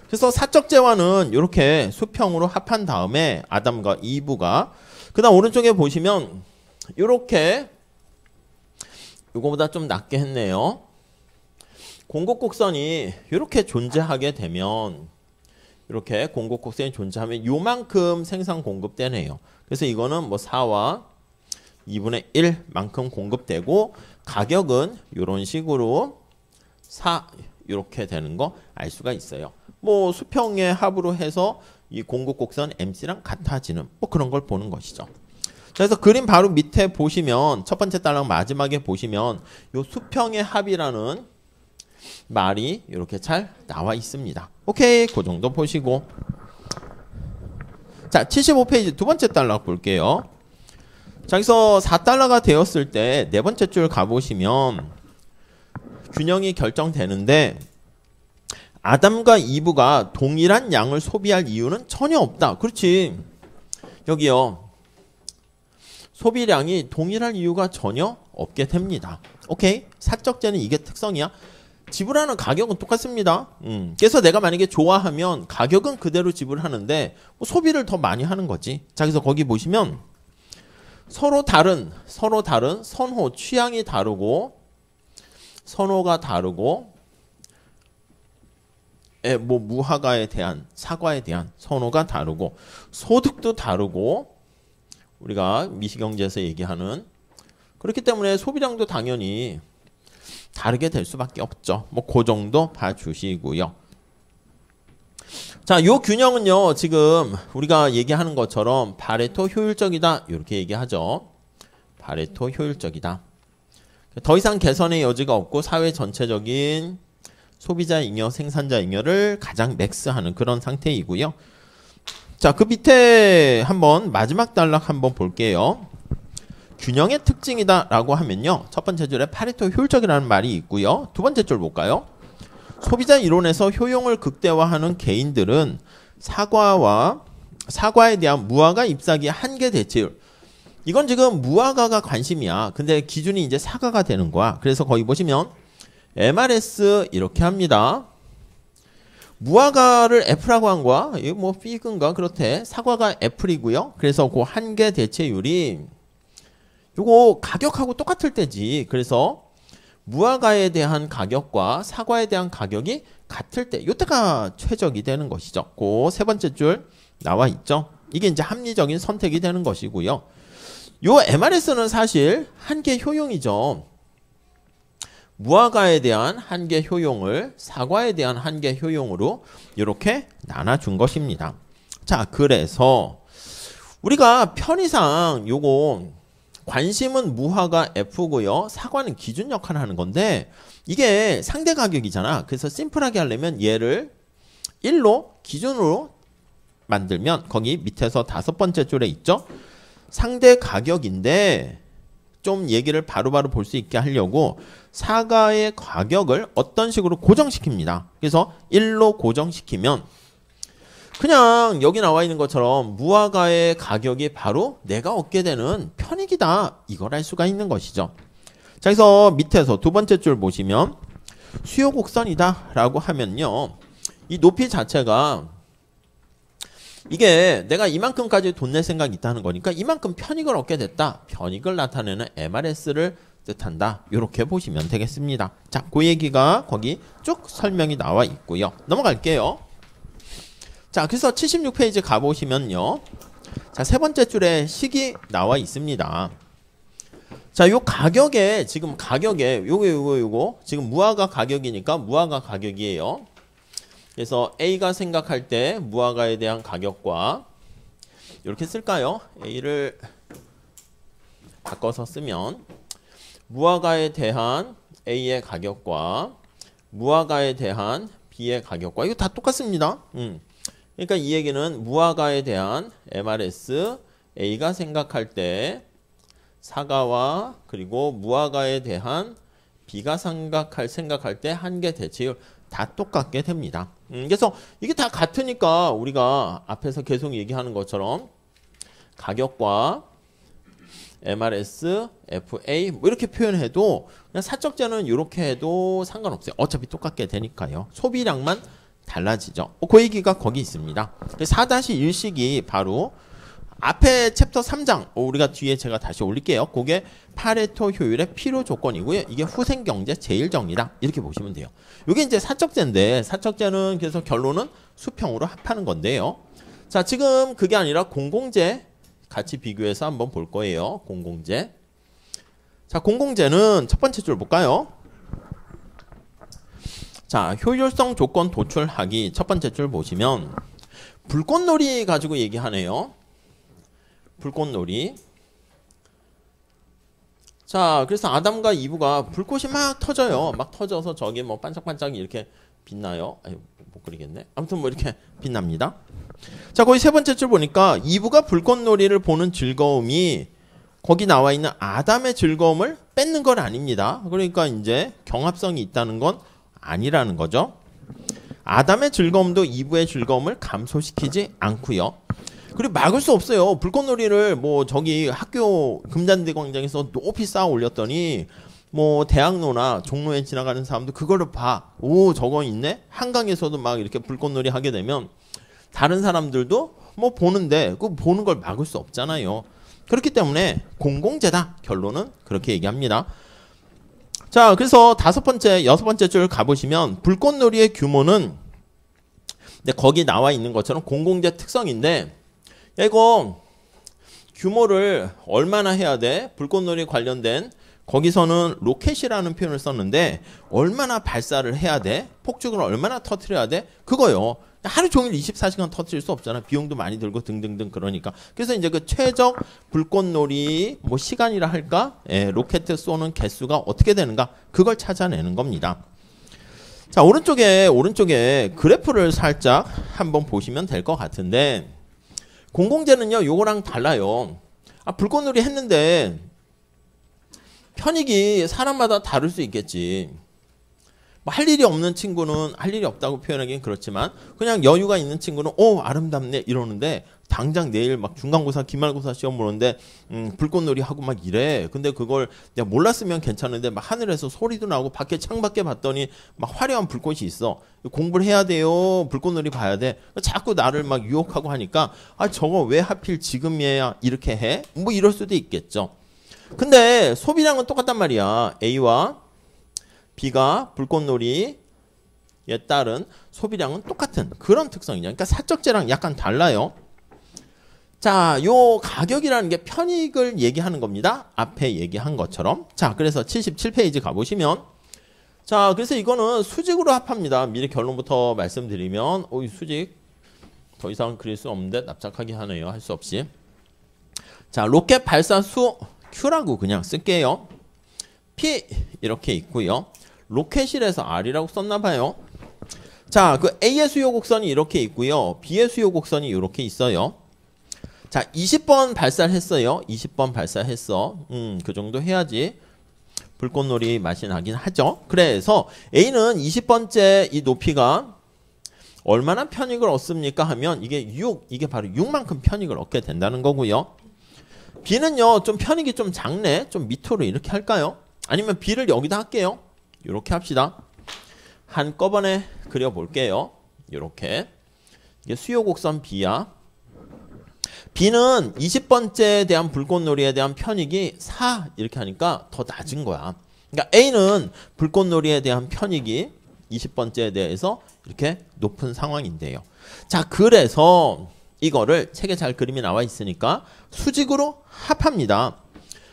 그래서 사적 재화는 이렇게 수평으로 합한 다음에 아담과 이브가 그 다음 오른쪽에 보시면 이렇게 이거보다 좀 낮게 했네요. 공곡곡선이 이렇게 존재하게 되면 이렇게 공곡곡선이 존재하면 요만큼 생산 공급되네요. 그래서 이거는 뭐 4와 2분의 1만큼 공급되고 가격은 이런 식으로 4 이렇게 되는 거 알 수가 있어요. 뭐 수평의 합으로 해서 이 공곡곡선 MC랑 같아지는 뭐 그런 걸 보는 것이죠. 자, 그래서 그림 바로 밑에 보시면 첫 번째 달랑 마지막에 보시면 요 수평의 합이라는 말이 이렇게 잘 나와 있습니다. 오케이, 그 정도 보시고 자 75페이지 두 번째 달락 볼게요. 자, 여기서 4달러가 되었을 때 네 번째 줄 가보시면 균형이 결정되는데 아담과 이브가 동일한 양을 소비할 이유는 전혀 없다. 그렇지. 여기요. 소비량이 동일할 이유가 전혀 없게 됩니다. 오케이. 사적재는 이게 특성이야. 지불하는 가격은 똑같습니다. 그래서 내가 만약에 좋아하면 가격은 그대로 지불하는데 뭐 소비를 더 많이 하는 거지. 자, 그래서 거기 보시면 서로 다른 선호, 취향이 다르고 선호가 다르고 뭐 무화과에 대한 사과에 대한 선호가 다르고 소득도 다르고 우리가 미시경제에서 얘기하는 그렇기 때문에 소비량도 당연히 다르게 될 수밖에 없죠. 뭐 그 정도 봐주시고요. 자, 요 균형은요 지금 우리가 얘기하는 것처럼 파레토 효율적이다 이렇게 얘기하죠. 파레토 효율적이다. 더 이상 개선의 여지가 없고 사회 전체적인 소비자 잉여, 생산자 잉여를 가장 맥스하는 그런 상태이고요. 자, 그 밑에 한번 마지막 단락 한번 볼게요. 균형의 특징이다 라고 하면요. 첫 번째 줄에 파레토 효율적이라는 말이 있고요. 두 번째 줄 볼까요? 소비자 이론에서 효용을 극대화하는 개인들은 사과에 대한 무화과 잎사귀 한계 대체율. 이건 지금 무화과가 관심이야. 근데 기준이 이제 사과가 되는 거야. 그래서 거기 보시면 MRS 이렇게 합니다. 무화과를 F라고 한 거야. 이거 뭐 피그인가 그렇대. 사과가 F이고요. 그래서 그 한계 대체율이 요거 가격하고 똑같을 때지. 그래서 무화과에 대한 가격과 사과에 대한 가격이 같을 때 요때가 최적이 되는 것이죠. 그 세 번째 줄 나와 있죠. 이게 이제 합리적인 선택이 되는 것이고요. 요 MRS는 사실 한계 효용이죠. 무화과에 대한 한계 효용을 사과에 대한 한계 효용으로 이렇게 나눠준 것입니다. 자, 그래서 우리가 편의상 요거 관심은 무화과 F고요. 사과는 기준 역할을 하는 건데 이게 상대 가격이잖아. 그래서 심플하게 하려면 얘를 1로 기준으로 만들면 거기 밑에서 다섯 번째 줄에 있죠. 상대 가격인데 좀 얘기를 바로바로 볼 수 있게 하려고 사과의 가격을 어떤 식으로 고정시킵니다. 그래서 1로 고정시키면 그냥 여기 나와 있는 것처럼 무화과의 가격이 바로 내가 얻게 되는 편익이다. 이걸 알 수가 있는 것이죠. 자, 그래서 밑에서 두 번째 줄 보시면 수요 곡선이다 라고 하면요. 이 높이 자체가 이게 내가 이만큼까지 돈 낼 생각이 있다는 거니까 이만큼 편익을 얻게 됐다. 편익을 나타내는 MRS를 뜻한다. 이렇게 보시면 되겠습니다. 자, 그 얘기가 거기 쭉 설명이 나와 있고요. 넘어갈게요. 자, 그래서 76페이지 가보시면요. 자, 세 번째 줄에 식이 나와 있습니다. 자, 요 가격에 지금 가격에 요거 지금 무화과 가격이니까 무화과 가격이에요. 그래서 A가 생각할 때 무화과에 대한 가격과 이렇게 쓸까요? A를 바꿔서 쓰면 무화과에 대한 A의 가격과 무화과에 대한 B의 가격과 이거 다 똑같습니다. 그러니까 이 얘기는 무화과에 대한 MRS A가 생각할 때 사과와 그리고 무화과에 대한 B가 생각할 때 한계 대체율 다 똑같게 됩니다. 그래서 이게 다 같으니까 우리가 앞에서 계속 얘기하는 것처럼 가격과 MRS, FA 뭐 이렇게 표현해도 그냥 사적제는 이렇게 해도 상관없어요. 어차피 똑같게 되니까요. 소비량만 달라지죠. 그 얘기가 거기 있습니다. 4-1식이 바로 앞에 챕터 3장 우리가 뒤에 제가 다시 올릴게요. 그게 파레토 효율의 필요 조건이고요. 이게 후생경제 제1정의다. 이렇게 보시면 돼요. 이게 이제 사적제인데 사적제는 그래서 결론은 수평으로 합하는 건데요. 자, 지금 그게 아니라 공공재 같이 비교해서 한번 볼 거예요. 공공재. 자, 공공재는 첫 번째 줄 볼까요? 자, 효율성 조건 도출하기 첫 번째 줄 보시면 불꽃놀이 가지고 얘기하네요. 불꽃놀이. 자, 그래서 아담과 이브가 불꽃이 막 터져요. 막 터져서 저기 뭐 반짝반짝 이렇게 빛나요. 아유, 못 그리겠네. 아무튼 뭐 이렇게 빛납니다. 자, 거기 세 번째 줄 보니까 이브가 불꽃놀이를 보는 즐거움이 거기 나와 있는 아담의 즐거움을 뺏는 건 아닙니다. 그러니까 이제 경합성이 있다는 건 아니라는 거죠. 아담의 즐거움도 이브의 즐거움을 감소시키지 않고요. 그리고 막을 수 없어요. 불꽃놀이를 뭐 저기 학교 금잔디 광장에서 높이 쌓아 올렸더니 뭐 대학로나 종로에 지나가는 사람도 그거를 봐. 오, 저거 있네? 한강에서도 막 이렇게 불꽃놀이 하게 되면 다른 사람들도 뭐 보는데 그 보는 걸 막을 수 없잖아요. 그렇기 때문에 공공재다. 결론은 그렇게 얘기합니다. 자, 그래서 여섯 번째 줄 가보시면 불꽃놀이의 규모는 거기 나와 있는 것처럼 공공재 특성인데 야, 이거 규모를 얼마나 해야 돼? 불꽃놀이 관련된 거기서는 로켓이라는 표현을 썼는데 얼마나 발사를 해야 돼? 폭죽을 얼마나 터뜨려야 돼? 그거요. 하루 종일 24시간 터뜨릴 수 없잖아. 비용도 많이 들고 등등등 그러니까. 그래서 이제 그 최적 불꽃놀이 뭐 시간이라 할까? 예, 로켓 쏘는 개수가 어떻게 되는가? 그걸 찾아내는 겁니다. 자, 오른쪽에 그래프를 살짝 한번 보시면 될 것 같은데 공공재는요, 요거랑 달라요. 아, 불꽃놀이 했는데 편익이 사람마다 다를 수 있겠지. 뭐 할 일이 없는 친구는 할 일이 없다고 표현하기는 그렇지만 그냥 여유가 있는 친구는 오, 아름답네 이러는데 당장 내일 막 중간고사 기말고사 시험 보는데 불꽃놀이 하고 막 이래. 근데 그걸 내가 몰랐으면 괜찮은데 막 하늘에서 소리도 나고 밖에 창밖에 봤더니 막 화려한 불꽃이 있어. 공부를 해야 돼요. 불꽃놀이 봐야 돼. 자꾸 나를 막 유혹하고 하니까 아, 저거 왜 하필 지금이야 이렇게 해? 뭐 이럴 수도 있겠죠. 근데 소비량은 똑같단 말이야. A와 B가 불꽃놀이에 따른 소비량은 똑같은 그런 특성이냐. 그러니까 사적제랑 약간 달라요. 자, 요 가격이라는 게 편익을 얘기하는 겁니다. 앞에 얘기한 것처럼. 자, 그래서 77페이지 가보시면 자, 그래서 이거는 수직으로 합합니다. 미리 결론부터 말씀드리면 수직 더 이상 그릴 수 없는데 납작하게 하네요. 할 수 없이. 자, 로켓 발사 수 Q라고 그냥 쓸게요. P 이렇게 있고요. 로켓실에서 R이라고 썼나봐요. 자, 그 A의 수요 곡선이 이렇게 있고요. B의 수요 곡선이 이렇게 있어요. 자, 20번 발사를 했어요. 20번 발사했어. 그 정도 해야지 불꽃놀이 맛이 나긴 하죠. 그래서 A는 20번째 이 높이가 얼마나 편익을 얻습니까 하면 이게 6, 이게 바로 6만큼 편익을 얻게 된다는 거고요. B는요, 좀 편익이 좀 작네. 좀 밑으로 이렇게 할까요? 아니면 B를 여기다 할게요. 이렇게 합시다. 한꺼번에 그려볼게요. 이렇게. 이게 수요 곡선 B야. B는 20번째에 대한 불꽃놀이에 대한 편익이 4 이렇게 하니까 더 낮은 거야. 그러니까 A는 불꽃놀이에 대한 편익이 20번째에 대해서 이렇게 높은 상황인데요. 자, 그래서 이거를 책에 잘 그림이 나와 있으니까 수직으로 합합니다.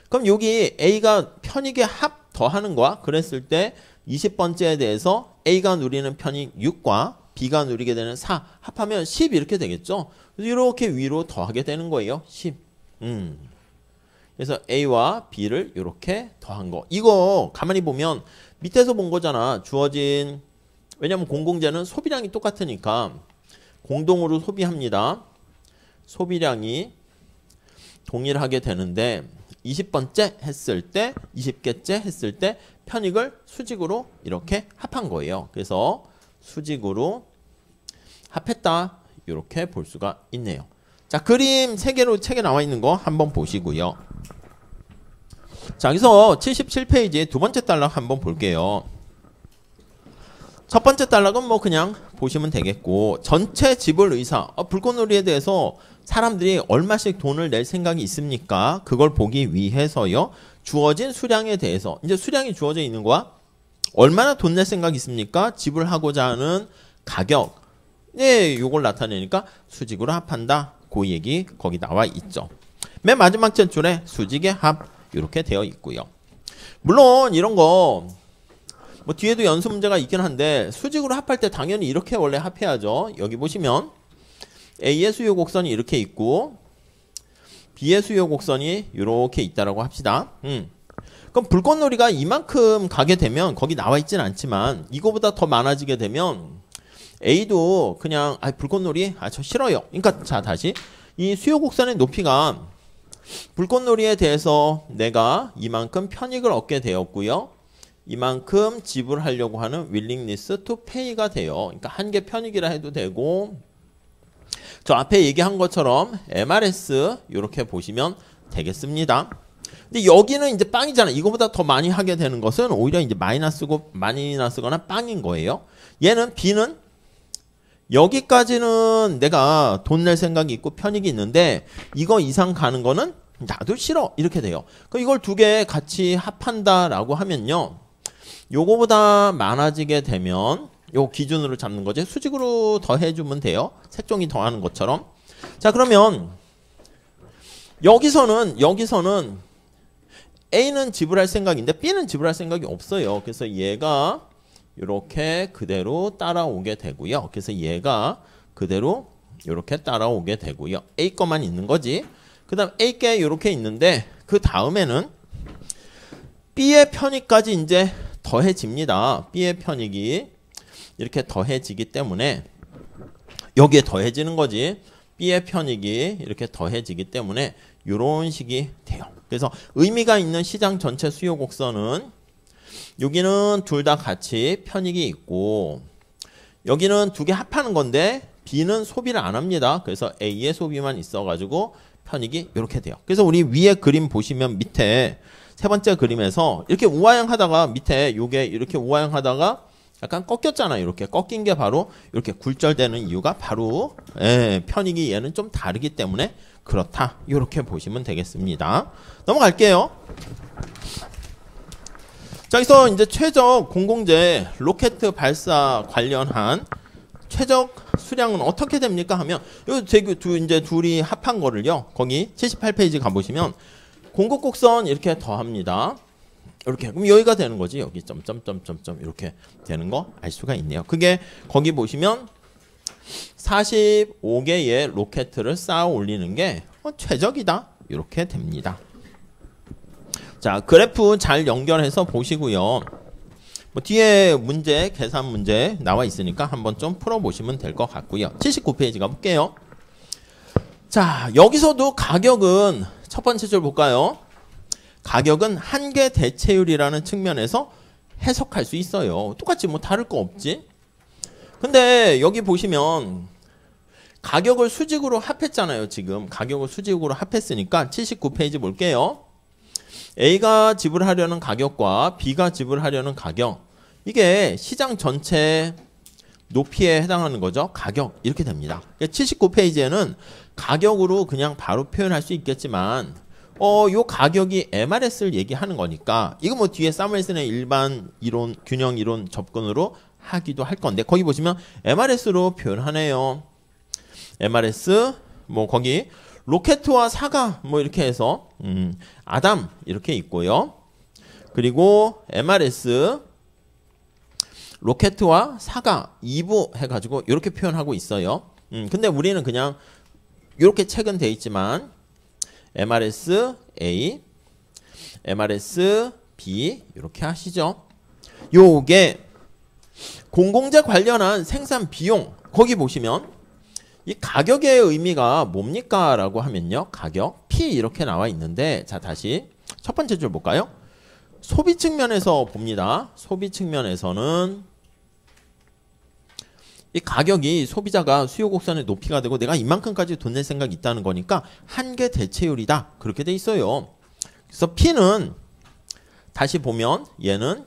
그럼 여기 A가 편익의 합 더하는 거야. 그랬을 때 20번째에 대해서 A가 누리는 편익 6과 B가 누리게 되는 4 합하면 10 이렇게 되겠죠. 그래서 이렇게 위로 더하게 되는 거예요. 10. 그래서 A와 B를 이렇게 더한 거. 이거 가만히 보면 밑에서 본 거잖아. 주어진, 왜냐면 공공재는 소비량이 똑같으니까 공동으로 소비합니다. 소비량이 동일하게 되는데 20번째 했을 때 20개째 했을 때 편익을 수직으로 이렇게 합한 거예요. 그래서 수직으로 합했다. 이렇게 볼 수가 있네요. 자, 그림 3개로 책에 나와 있는 거 한번 보시고요. 자, 여기서 77페이지 두 번째 단락 한번 볼게요. 첫 번째 단락은 뭐 그냥 보시면 되겠고, 전체 지불 의사, 불꽃놀이에 대해서 사람들이 얼마씩 돈을 낼 생각이 있습니까? 그걸 보기 위해서요. 주어진 수량에 대해서, 이제 수량이 주어져 있는 거야. 얼마나 돈 낼 생각이 있습니까? 지불하고자 하는 가격. 네, 요걸 나타내니까 수직으로 합한다. 그 얘기 거기 나와 있죠. 맨 마지막 줄에 수직의 합 이렇게 되어 있고요. 물론 이런 거 뭐 뒤에도 연습 문제가 있긴 한데 수직으로 합할 때 당연히 이렇게 원래 합해야죠. 여기 보시면 A의 수요 곡선이 이렇게 있고 B의 수요 곡선이 이렇게 있다라고 합시다. 그럼 불꽃놀이가 이만큼 가게 되면 거기 나와 있진 않지만 이거보다 더 많아지게 되면 A도 그냥 불꽃놀이 저 싫어요. 그러니까 자 다시 이 수요 곡선의 높이가 불꽃놀이에 대해서 내가 이만큼 편익을 얻게 되었고요. 이만큼 지불하려고 하는 willingness to pay가 돼요. 그러니까 한 개 편익이라 해도 되고 저 앞에 얘기한 것처럼 MRS 이렇게 보시면 되겠습니다. 근데 여기는 이제 빵이잖아. 이거보다 더 많이 하게 되는 것은 오히려 이제 마이너스거나 빵인 거예요. 얘는 B는 여기까지는 내가 돈 낼 생각이 있고 편익이 있는데 이거 이상 가는 거는 나도 싫어 이렇게 돼요. 그럼 이걸 두 개 같이 합한다라고 하면요. 요거보다 많아지게 되면 요 기준으로 잡는 거지. 수직으로 더해주면 돼요. 색종이 더하는 것처럼. 자 그러면 여기서는 A는 지불할 생각인데 B는 지불할 생각이 없어요. 그래서 얘가 이렇게 그대로 따라오게 되고요. 그래서 얘가 그대로 이렇게 따라오게 되고요. A 것만 있는 거지. 그 다음 A 게 이렇게 있는데 그 다음에는 B의 편익까지 이제 더해집니다. B의 편익이 이렇게 더해지기 때문에 여기에 더해지는 거지. B의 편익이 이렇게 더해지기 때문에 이런 식이 돼요. 그래서 의미가 있는 시장 전체 수요 곡선은 여기는 둘 다 같이 편익이 있고 여기는 두 개 합하는 건데 B는 소비를 안 합니다. 그래서 A의 소비만 있어가지고 편익이 이렇게 돼요. 그래서 우리 위에 그림 보시면 밑에 세 번째 그림에서 이렇게 우하향 하다가 밑에 요게 이렇게 우하향 하다가 약간 꺾였잖아요. 이렇게 꺾인 게 바로 이렇게 굴절되는 이유가 바로 편익이 얘는 좀 다르기 때문에 그렇다. 이렇게 보시면 되겠습니다. 넘어갈게요. 자, 여기서 이제 최적 공공재 로켓 발사 관련한 최적 수량은 어떻게 됩니까? 하면 요 이제 둘이 합한 거를요. 거기 78페이지 가보시면 공급 곡선 이렇게 더합니다. 이렇게 그럼 여기가 되는 거지. 여기 점점점점점 이렇게 되는 거 알 수가 있네요. 그게 거기 보시면 45개의 로켓을 쌓아 올리는 게 최적이다. 이렇게 됩니다. 자, 그래프 잘 연결해서 보시고요. 뭐 뒤에 문제, 계산 문제 나와 있으니까 한번 좀 풀어보시면 될 것 같고요. 79페이지 가볼게요. 자, 여기서도 가격은 첫 번째 줄 볼까요? 가격은 한계 대체율이라는 측면에서 해석할 수 있어요. 똑같이 뭐 다를 거 없지? 근데 여기 보시면 가격을 수직으로 합했잖아요. 지금 가격을 수직으로 합했으니까 79페이지 볼게요. A가 지불하려는 가격과 B가 지불하려는 가격, 이게 시장 전체 높이에 해당하는 거죠. 가격 이렇게 됩니다. 79페이지에는 가격으로 그냥 바로 표현할 수 있겠지만 요 가격이 MRS를 얘기하는 거니까 이거 뭐 뒤에 사무엘슨의 일반 이론, 균형 이론 접근으로 하기도 할 건데 거기 보시면 MRS로 표현하네요. MRS 뭐 거기 로켓과 사가 뭐 이렇게 해서 아담 이렇게 있고요. 그리고 MRS 로켓과 사가 2부 해가지고 이렇게 표현하고 있어요. 근데 우리는 그냥 이렇게 책은 돼 있지만 MRS A, MRS B 이렇게 하시죠. 요게 공공재 관련한 생산 비용 거기 보시면 이 가격의 의미가 뭡니까? 라고 하면요. 가격 P 이렇게 나와 있는데 자 다시 첫 번째 줄 볼까요? 소비 측면에서 봅니다. 소비 측면에서는 이 가격이 소비자가 수요 곡선의 높이가 되고 내가 이만큼까지 돈 낼 생각이 있다는 거니까 한계 대체율이다. 그렇게 돼 있어요. 그래서 P는 다시 보면 얘는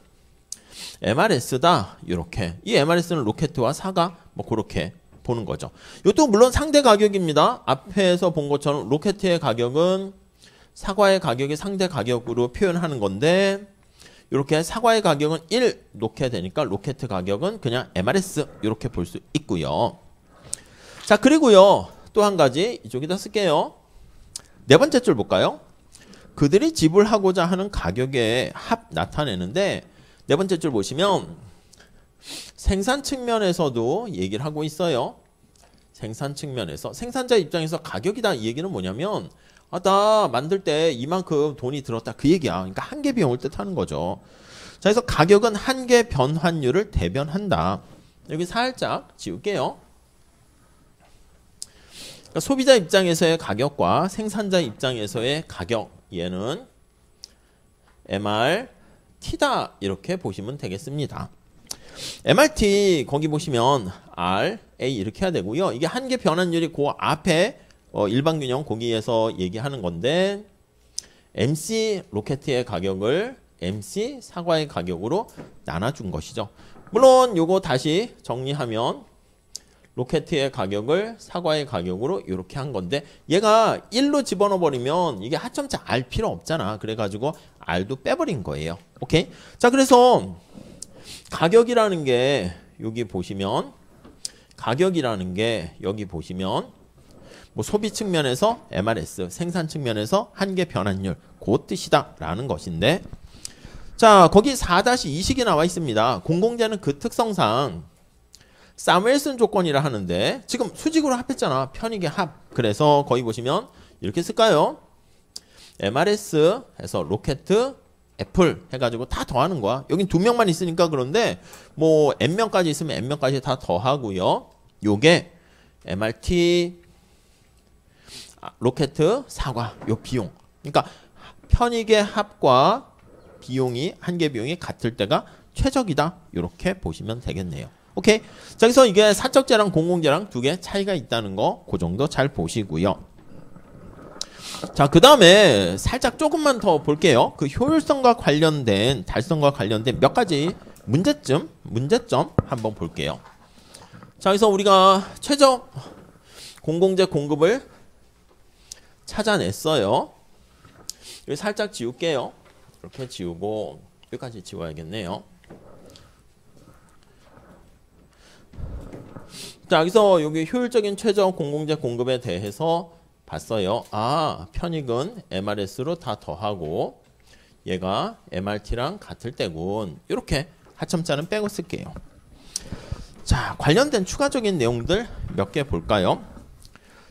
MRS다. 이렇게. 이 MRS는 로켓과 사가 뭐 그렇게 보는 거죠. 이것도 물론 상대 가격입니다. 앞에서 본 것처럼 로켓의 가격은 사과의 가격이 상대 가격으로 표현하는 건데 이렇게 사과의 가격은 1 놓게 되니까 로켓 가격은 그냥 MRS 이렇게 볼 수 있고요. 자, 그리고요. 또 한 가지 이쪽에다 쓸게요. 네 번째 줄 볼까요? 그들이 지불하고자 하는 가격의 합 나타내는데 네 번째 줄 보시면 생산 측면에서도 얘기를 하고 있어요. 생산 측면에서 생산자 입장에서 가격이다 이 얘기는 뭐냐면 나 만들 때 이만큼 돈이 들었다 그 얘기야. 그러니까 한계 비용을 뜻하는 거죠. 자, 그래서 가격은 한계 변환율을 대변한다. 여기 살짝 지울게요. 그러니까 소비자 입장에서의 가격과 생산자 입장에서의 가격 얘는 MRT다 이렇게 보시면 되겠습니다. MRT 거기 보시면 R, A 이렇게 해야 되고요. 이게 한계 변환율이 그 앞에 일반균형 거기에서 얘기하는 건데 MC 로켓의 가격을 MC 사과의 가격으로 나눠준 것이죠. 물론 요거 다시 정리하면 로켓의 가격을 사과의 가격으로 이렇게 한 건데 얘가 1로 집어넣어 버리면 이게 하점자 R 필요 없잖아. 그래가지고 R도 빼버린 거예요. 오케이? 자, 그래서 가격이라는 게 여기 보시면 가격이라는 게 여기 보시면 뭐 소비 측면에서 MRS, 생산 측면에서 한계 변환율 그 뜻이다 라는 것인데 자, 거기 4-2식이 나와 있습니다. 공공재는 그 특성상 사무엘슨 조건이라 하는데 지금 수직으로 합했잖아. 편익의 합. 그래서 거기 보시면 이렇게 쓸까요? MRS 해서 로켓 애플 해가지고 다 더하는 거야. 여긴 2명만 있으니까 그런데 뭐 n명까지 있으면 n명까지 다 더하고요. 요게 MRT 로켓 사과 요 비용. 그러니까 편익의 합과 비용이 한계 비용이 같을 때가 최적이다. 이렇게 보시면 되겠네요. 오케이. 자, 그래서 이게 사적재랑 공공재랑 두 개 차이가 있다는 거 그 정도 잘 보시고요. 자, 그 다음에 살짝 조금만 더 볼게요. 그 효율성과 관련된 달성과 관련된 몇 가지 문제점 한번 볼게요. 자, 그래서 우리가 최적 공공재 공급을 찾아냈어요. 여기 살짝 지울게요. 이렇게 지우고 여기까지 지워야겠네요. 자, 여기서 여기 효율적인 최저 공공재 공급에 대해서 봤어요. 편익은 MRS로 다 더하고 얘가 MRT랑 같을 때군. 이렇게 하첨자는 빼고 쓸게요. 자, 관련된 추가적인 내용들 몇 개 볼까요?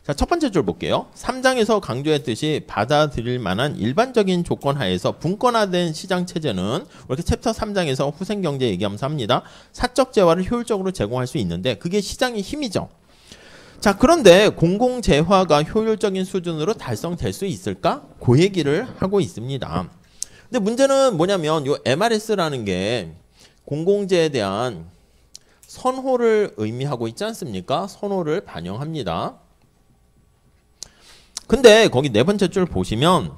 자, 첫 번째 줄 볼게요. 3장에서 강조했듯이 받아들일 만한 일반적인 조건 하에서 분권화된 시장 체제는 이렇게 챕터 3장에서 후생경제 얘기하면서 합니다. 사적 재화를 효율적으로 제공할 수 있는데 그게 시장의 힘이죠. 자, 그런데 공공재화가 효율적인 수준으로 달성될 수 있을까? 그 얘기를 하고 있습니다. 근데 문제는 뭐냐면 요 MRS라는 게 공공재에 대한 선호를 의미하고 있지 않습니까? 선호를 반영합니다. 근데 거기 네 번째 줄 보시면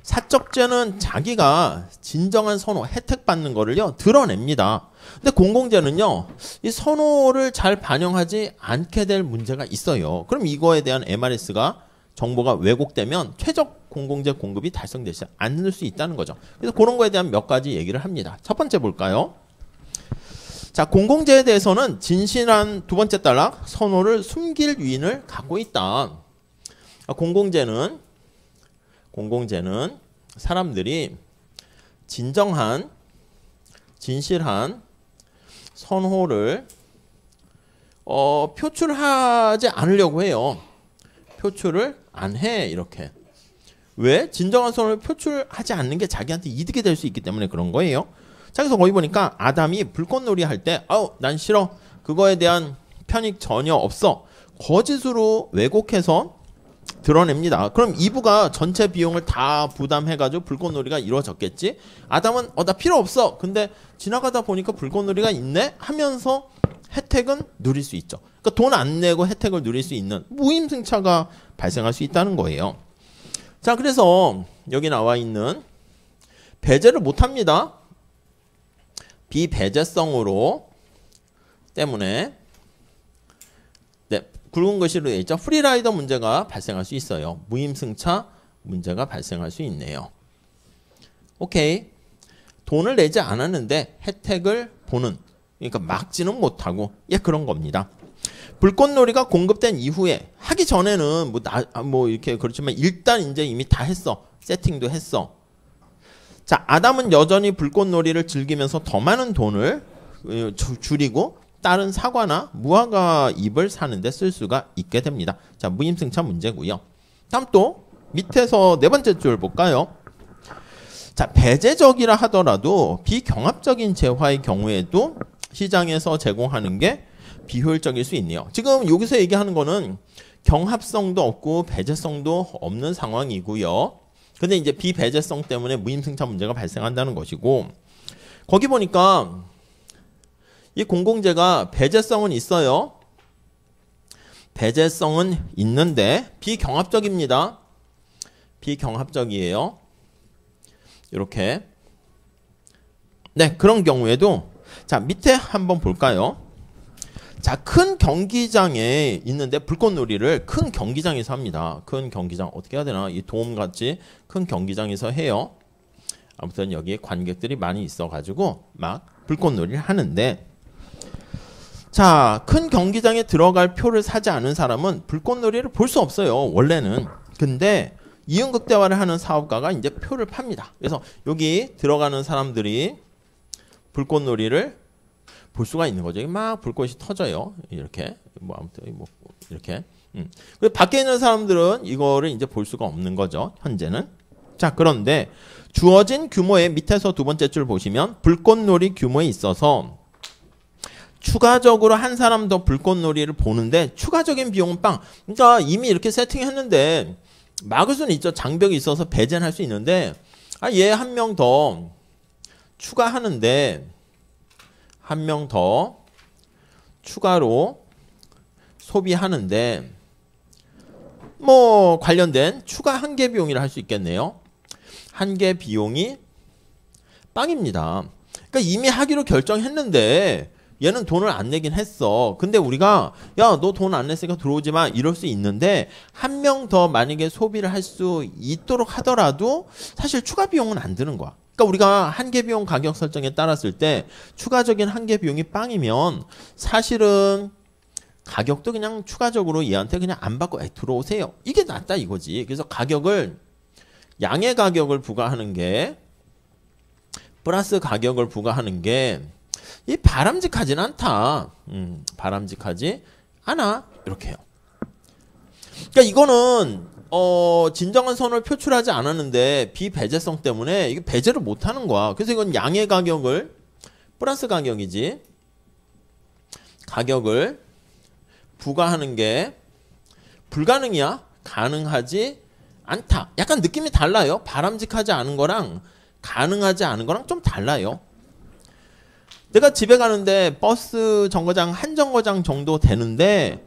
사적재는 자기가 진정한 선호, 혜택 받는 거를요 드러냅니다. 근데 공공재는요 이 선호를 잘 반영하지 않게 될 문제가 있어요. 그럼 이거에 대한 MRS가 정보가 왜곡되면 최적 공공재 공급이 달성되지 않을 수 있다는 거죠. 그래서 그런 거에 대한 몇 가지 얘기를 합니다. 첫 번째 볼까요? 자, 공공재에 대해서는 진실한 두 번째 단락 선호를 숨길 위인을 갖고 있다. 공공재는 사람들이 진정한 진실한 선호를 표출하지 않으려고 해요. 표출을 안 해. 이렇게. 왜? 진정한 선호를 표출하지 않는 게 자기한테 이득이 될 수 있기 때문에 그런 거예요. 자, 그래서 거기 보니까 아담이 불꽃놀이 할 때 난 싫어. 그거에 대한 편익 전혀 없어. 거짓으로 왜곡해서 드러냅니다. 그럼 이브가 전체 비용을 다 부담해가지고 불꽃놀이가 이루어졌겠지? 아담은 나 필요 없어. 근데 지나가다 보니까 불꽃놀이가 있네? 하면서 혜택은 누릴 수 있죠. 그러니까 돈 안 내고 혜택을 누릴 수 있는 무임승차가 발생할 수 있다는 거예요. 자, 그래서 여기 나와 있는 배제를 못합니다. 비배제성으로 때문에 네, 굵은 글씨로 되어 있죠. 프리라이더 문제가 발생할 수 있어요. 무임승차 문제가 발생할 수 있네요. 오케이. 돈을 내지 않았는데 혜택을 보는, 그러니까 막지는 못하고, 예, 그런 겁니다. 불꽃놀이가 공급된 이후에, 하기 전에는 뭐 이렇게 그렇지만 일단 이제 이미 다 했어. 세팅도 했어. 자, 아담은 여전히 불꽃놀이를 즐기면서 더 많은 돈을 줄이고 다른 사과나 무화과 잎을 사는데 쓸 수가 있게 됩니다. 자, 무임승차 문제고요. 다음 또 밑에서 네 번째 줄 볼까요? 자, 배제적이라 하더라도 비경합적인 재화의 경우에도 시장에서 제공하는 게 비효율적일 수 있네요. 지금 여기서 얘기하는 거는 경합성도 없고 배제성도 없는 상황이고요. 근데 이제 비배제성 때문에 무임승차 문제가 발생한다는 것이고, 거기 보니까 이 공공재가 배제성은 있어요. 배제성은 있는데 비경합적입니다. 비경합적이에요. 이렇게. 네, 그런 경우에도, 자, 밑에 한번 볼까요? 자, 큰 경기장에 있는데 불꽃놀이를 큰 경기장에서 합니다. 큰 경기장 어떻게 해야 되나? 이 도움같이 큰 경기장에서 해요. 아무튼 여기 관객들이 많이 있어가지고 막 불꽃놀이를 하는데, 자, 큰 경기장에 들어갈 표를 사지 않은 사람은 불꽃놀이를 볼 수 없어요. 원래는. 근데 이윤극대화를 하는 사업가가 이제 표를 팝니다. 그래서 여기 들어가는 사람들이 불꽃놀이를 볼 수가 있는 거죠. 막 불꽃이 터져요. 이렇게. 뭐 아무튼 뭐 이렇게. 밖에 있는 사람들은 이거를 이제 볼 수가 없는 거죠. 현재는. 자, 그런데 주어진 규모의 밑에서 두 번째 줄 보시면 불꽃놀이 규모에 있어서 추가적으로 한 사람 더 불꽃놀이를 보는데 추가적인 비용은 빵. 그러니까 이미 이렇게 세팅했는데 막을 수는 있죠. 장벽이 있어서 배제는 할 수 있는데, 얘 한 명 더 추가하는데, 한 명 더 추가로 소비하는데, 뭐 관련된 추가 한계 비용이라 할 수 있겠네요. 한계 비용이 빵입니다. 그러니까 이미 하기로 결정했는데 얘는 돈을 안 내긴 했어. 근데 우리가 야, 너 돈 안 냈으니까 들어오지 마, 이럴 수 있는데 한 명 더 만약에 소비를 할 수 있도록 하더라도 사실 추가 비용은 안 드는 거야. 그러니까 우리가 한계 비용 가격 설정에 따랐을 때 추가적인 한계 비용이 빵이면 사실은 가격도 그냥 추가적으로 얘한테 그냥 안 받고 들어오세요. 이게 낫다 이거지. 그래서 가격을, 양의 가격을 부과하는 게, 플러스 가격을 부과하는 게 이 바람직하진 않다. 바람직하지 않아. 이렇게 해요. 그러니까 이거는 진정한 선을 표출하지 않았는데 비배제성 때문에 이게 배제를 못하는 거야. 그래서 이건 양의 가격을, 플러스 가격이지, 가격을 부과하는 게 불가능이야? 가능하지 않다. 약간 느낌이 달라요. 바람직하지 않은 거랑 가능하지 않은 거랑 좀 달라요. 내가 집에 가는데 버스 정거장 한 정거장 정도 되는데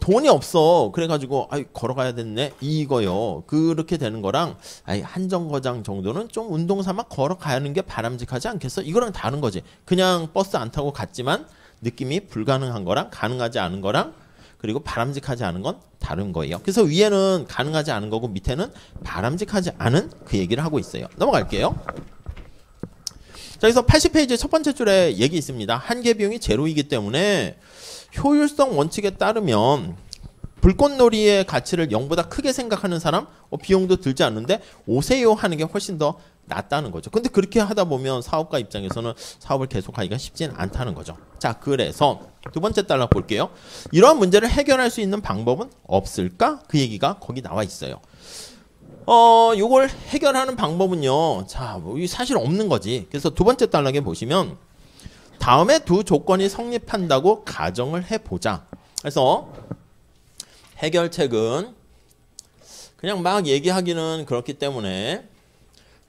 돈이 없어. 그래가지고 걸어가야 됐네 이거요. 그렇게 되는 거랑 한 정거장 정도는 좀 운동 삼아 걸어가는 게 바람직하지 않겠어? 이거랑 다른 거지. 그냥 버스 안 타고 갔지만 느낌이 불가능한 거랑 가능하지 않은 거랑 그리고 바람직하지 않은 건 다른 거예요. 그래서 위에는 가능하지 않은 거고 밑에는 바람직하지 않은 그 얘기를 하고 있어요. 넘어갈게요. 자, 그래서 80페이지 첫 번째 줄에 얘기 있습니다. 한계 비용이 제로이기 때문에 효율성 원칙에 따르면 불꽃놀이의 가치를 0보다 크게 생각하는 사람, 비용도 들지 않는데 오세요 하는 게 훨씬 더 낫다는 거죠. 근데 그렇게 하다 보면 사업가 입장에서는 사업을 계속하기가 쉽지는 않다는 거죠. 자, 그래서 두 번째 단락 볼게요. 이러한 문제를 해결할 수 있는 방법은 없을까? 그 얘기가 거기 나와 있어요. 요걸 해결하는 방법은요. 자, 사실 없는 거지. 그래서 두 번째 단락에 보시면 다음에 두 조건이 성립한다고 가정을 해보자. 그래서 해결책은 그냥 막 얘기하기는 그렇기 때문에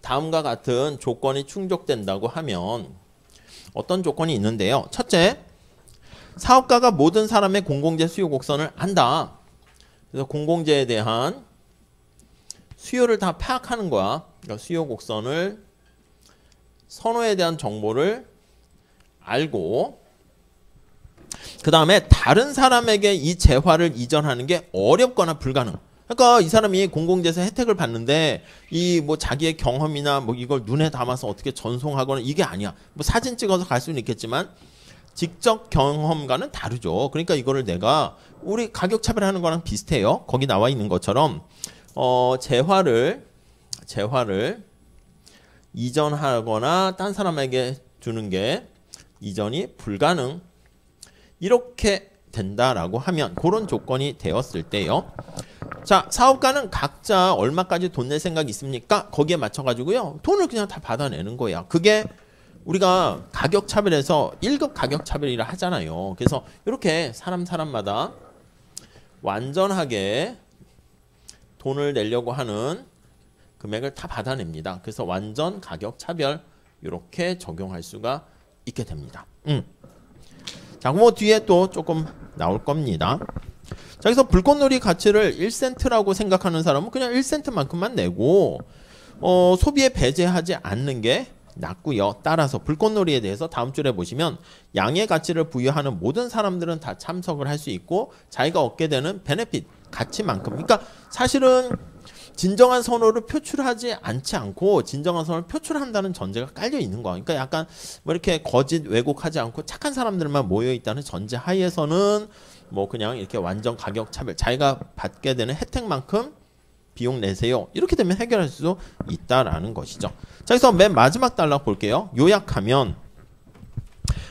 다음과 같은 조건이 충족된다고 하면 어떤 조건이 있는데요. 첫째, 사업가가 모든 사람의 공공재 수요 곡선을 안다. 그래서 공공재에 대한 수요를 다 파악하는 거야. 그러니까 수요 곡선을 선호에 대한 정보를 알고 그 다음에 다른 사람에게 이 재화를 이전하는 게 어렵거나 불가능. 그러니까 이 사람이 공공재에서 혜택을 받는데 이 뭐 자기의 경험이나 뭐 이걸 눈에 담아서 어떻게 전송하거나 이게 아니야. 뭐 사진 찍어서 갈 수는 있겠지만 직접 경험과는 다르죠. 그러니까 이거를 내가 우리 가격 차별하는 거랑 비슷해요. 거기 나와 있는 것처럼 재화를 이전하거나 딴 사람에게 주는 게 이전이 불가능. 이렇게 된다라고 하면 그런 조건이 되었을 때요. 자, 사업가는 각자 얼마까지 돈 낼 생각이 있습니까? 거기에 맞춰가지고요. 돈을 그냥 다 받아내는 거야. 그게 우리가 가격 차별에서 1급 가격 차별이라 하잖아요. 그래서 이렇게 사람마다 완전하게 돈을 내려고 하는 금액을 다 받아냅니다. 그래서 완전 가격 차별 이렇게 적용할 수가 있게 됩니다. 자, 뭐 뒤에 또 조금 나올 겁니다. 자, 그래서 불꽃놀이 가치를 1센트라고 생각하는 사람은 그냥 1센트만큼만 내고 소비에 배제하지 않는 게 낫고요. 따라서 불꽃놀이에 대해서 다음 줄에 보시면 양의 가치를 부여하는 모든 사람들은 다 참석을 할 수 있고 자기가 얻게 되는 베네핏, 가치만큼. 그러니까 사실은 진정한 선호를 표출하지 않지 않고 진정한 선호를 표출한다는 전제가 깔려 있는 거야. 그러니까 약간 뭐 이렇게 거짓 왜곡하지 않고 착한 사람들만 모여 있다는 전제 하에서는 뭐 그냥 이렇게 완전 가격 차별, 자기가 받게 되는 혜택만큼 비용 내세요. 이렇게 되면 해결할 수 있다라는 것이죠. 자, 그래서 맨 마지막 단락 볼게요. 요약하면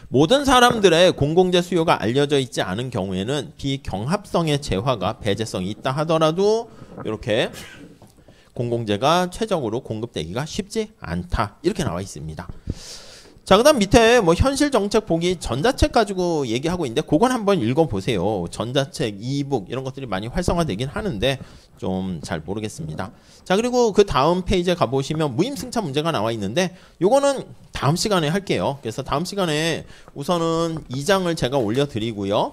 모든 사람들의 공공재 수요가 알려져 있지 않은 경우에는 비경합성의 재화가 배제성이 있다 하더라도 이렇게 공공재가 최적으로 공급되기가 쉽지 않다. 이렇게 나와 있습니다. 자, 그 다음 밑에 뭐 현실 정책 보기 전자책 가지고 얘기하고 있는데 그건 한번 읽어보세요. 전자책, 이북 이런 것들이 많이 활성화되긴 하는데 좀 잘 모르겠습니다. 자, 그리고 그 다음 페이지에 가보시면 무임승차 문제가 나와 있는데 요거는 다음 시간에 할게요. 그래서 다음 시간에 우선은 2장을 제가 올려드리고요.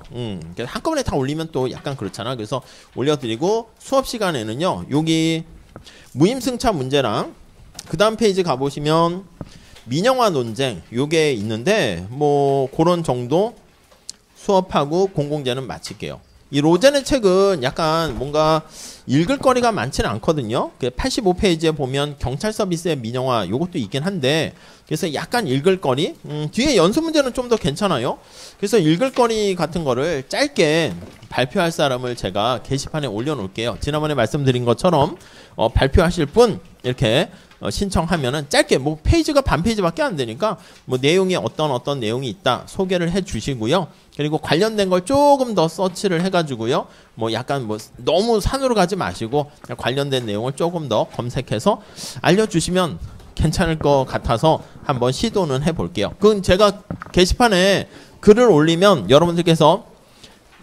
한꺼번에 다 올리면 또 약간 그렇잖아. 그래서 올려드리고 수업 시간에는요. 여기 무임승차 문제랑 그 다음 페이지 가보시면 민영화 논쟁 요게 있는데 뭐 그런 정도 수업하고 공공재는 마칠게요. 이 로젠의 책은 약간 뭔가 읽을 거리가 많지는 않거든요. 85페이지에 보면 경찰 서비스의 민영화 요것도 있긴 한데 그래서 약간 읽을 거리 뒤에 연습 문제는 좀 더 괜찮아요. 그래서 읽을 거리 같은 거를 짧게 발표할 사람을 제가 게시판에 올려놓을게요. 지난번에 말씀드린 것처럼 발표하실 분 이렇게 신청하면은 짧게 뭐 페이지가 반 페이지밖에 안 되니까 뭐 내용이 어떤 내용이 있다 소개를 해 주시고요. 그리고 관련된 걸 조금 더 서치를 해가지고요. 뭐 약간 뭐 너무 산으로 가지 마시고 관련된 내용을 조금 더 검색해서 알려주시면 괜찮을 것 같아서 한번 시도는 해볼게요. 그건 제가 게시판에 글을 올리면 여러분들께서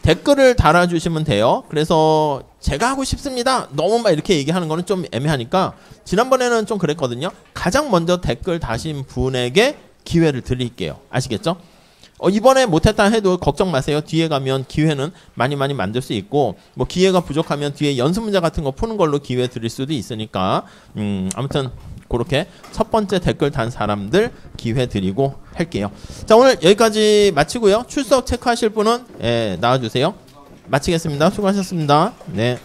댓글을 달아주시면 돼요. 그래서 제가 하고 싶습니다. 너무 막 이렇게 얘기하는 거는 좀 애매하니까 지난번에는 좀 그랬거든요. 가장 먼저 댓글 다신 분에게 기회를 드릴게요. 아시겠죠? 이번에 못했다 해도 걱정 마세요. 뒤에 가면 기회는 많이 만들 수 있고 뭐 기회가 부족하면 뒤에 연습 문제 같은 거 푸는 걸로 기회 드릴 수도 있으니까 아무튼 그렇게 첫 번째 댓글 단 사람들 기회 드리고 할게요. 자, 오늘 여기까지 마치고요. 출석 체크하실 분은 나와주세요. 마치겠습니다. 수고하셨습니다. 네.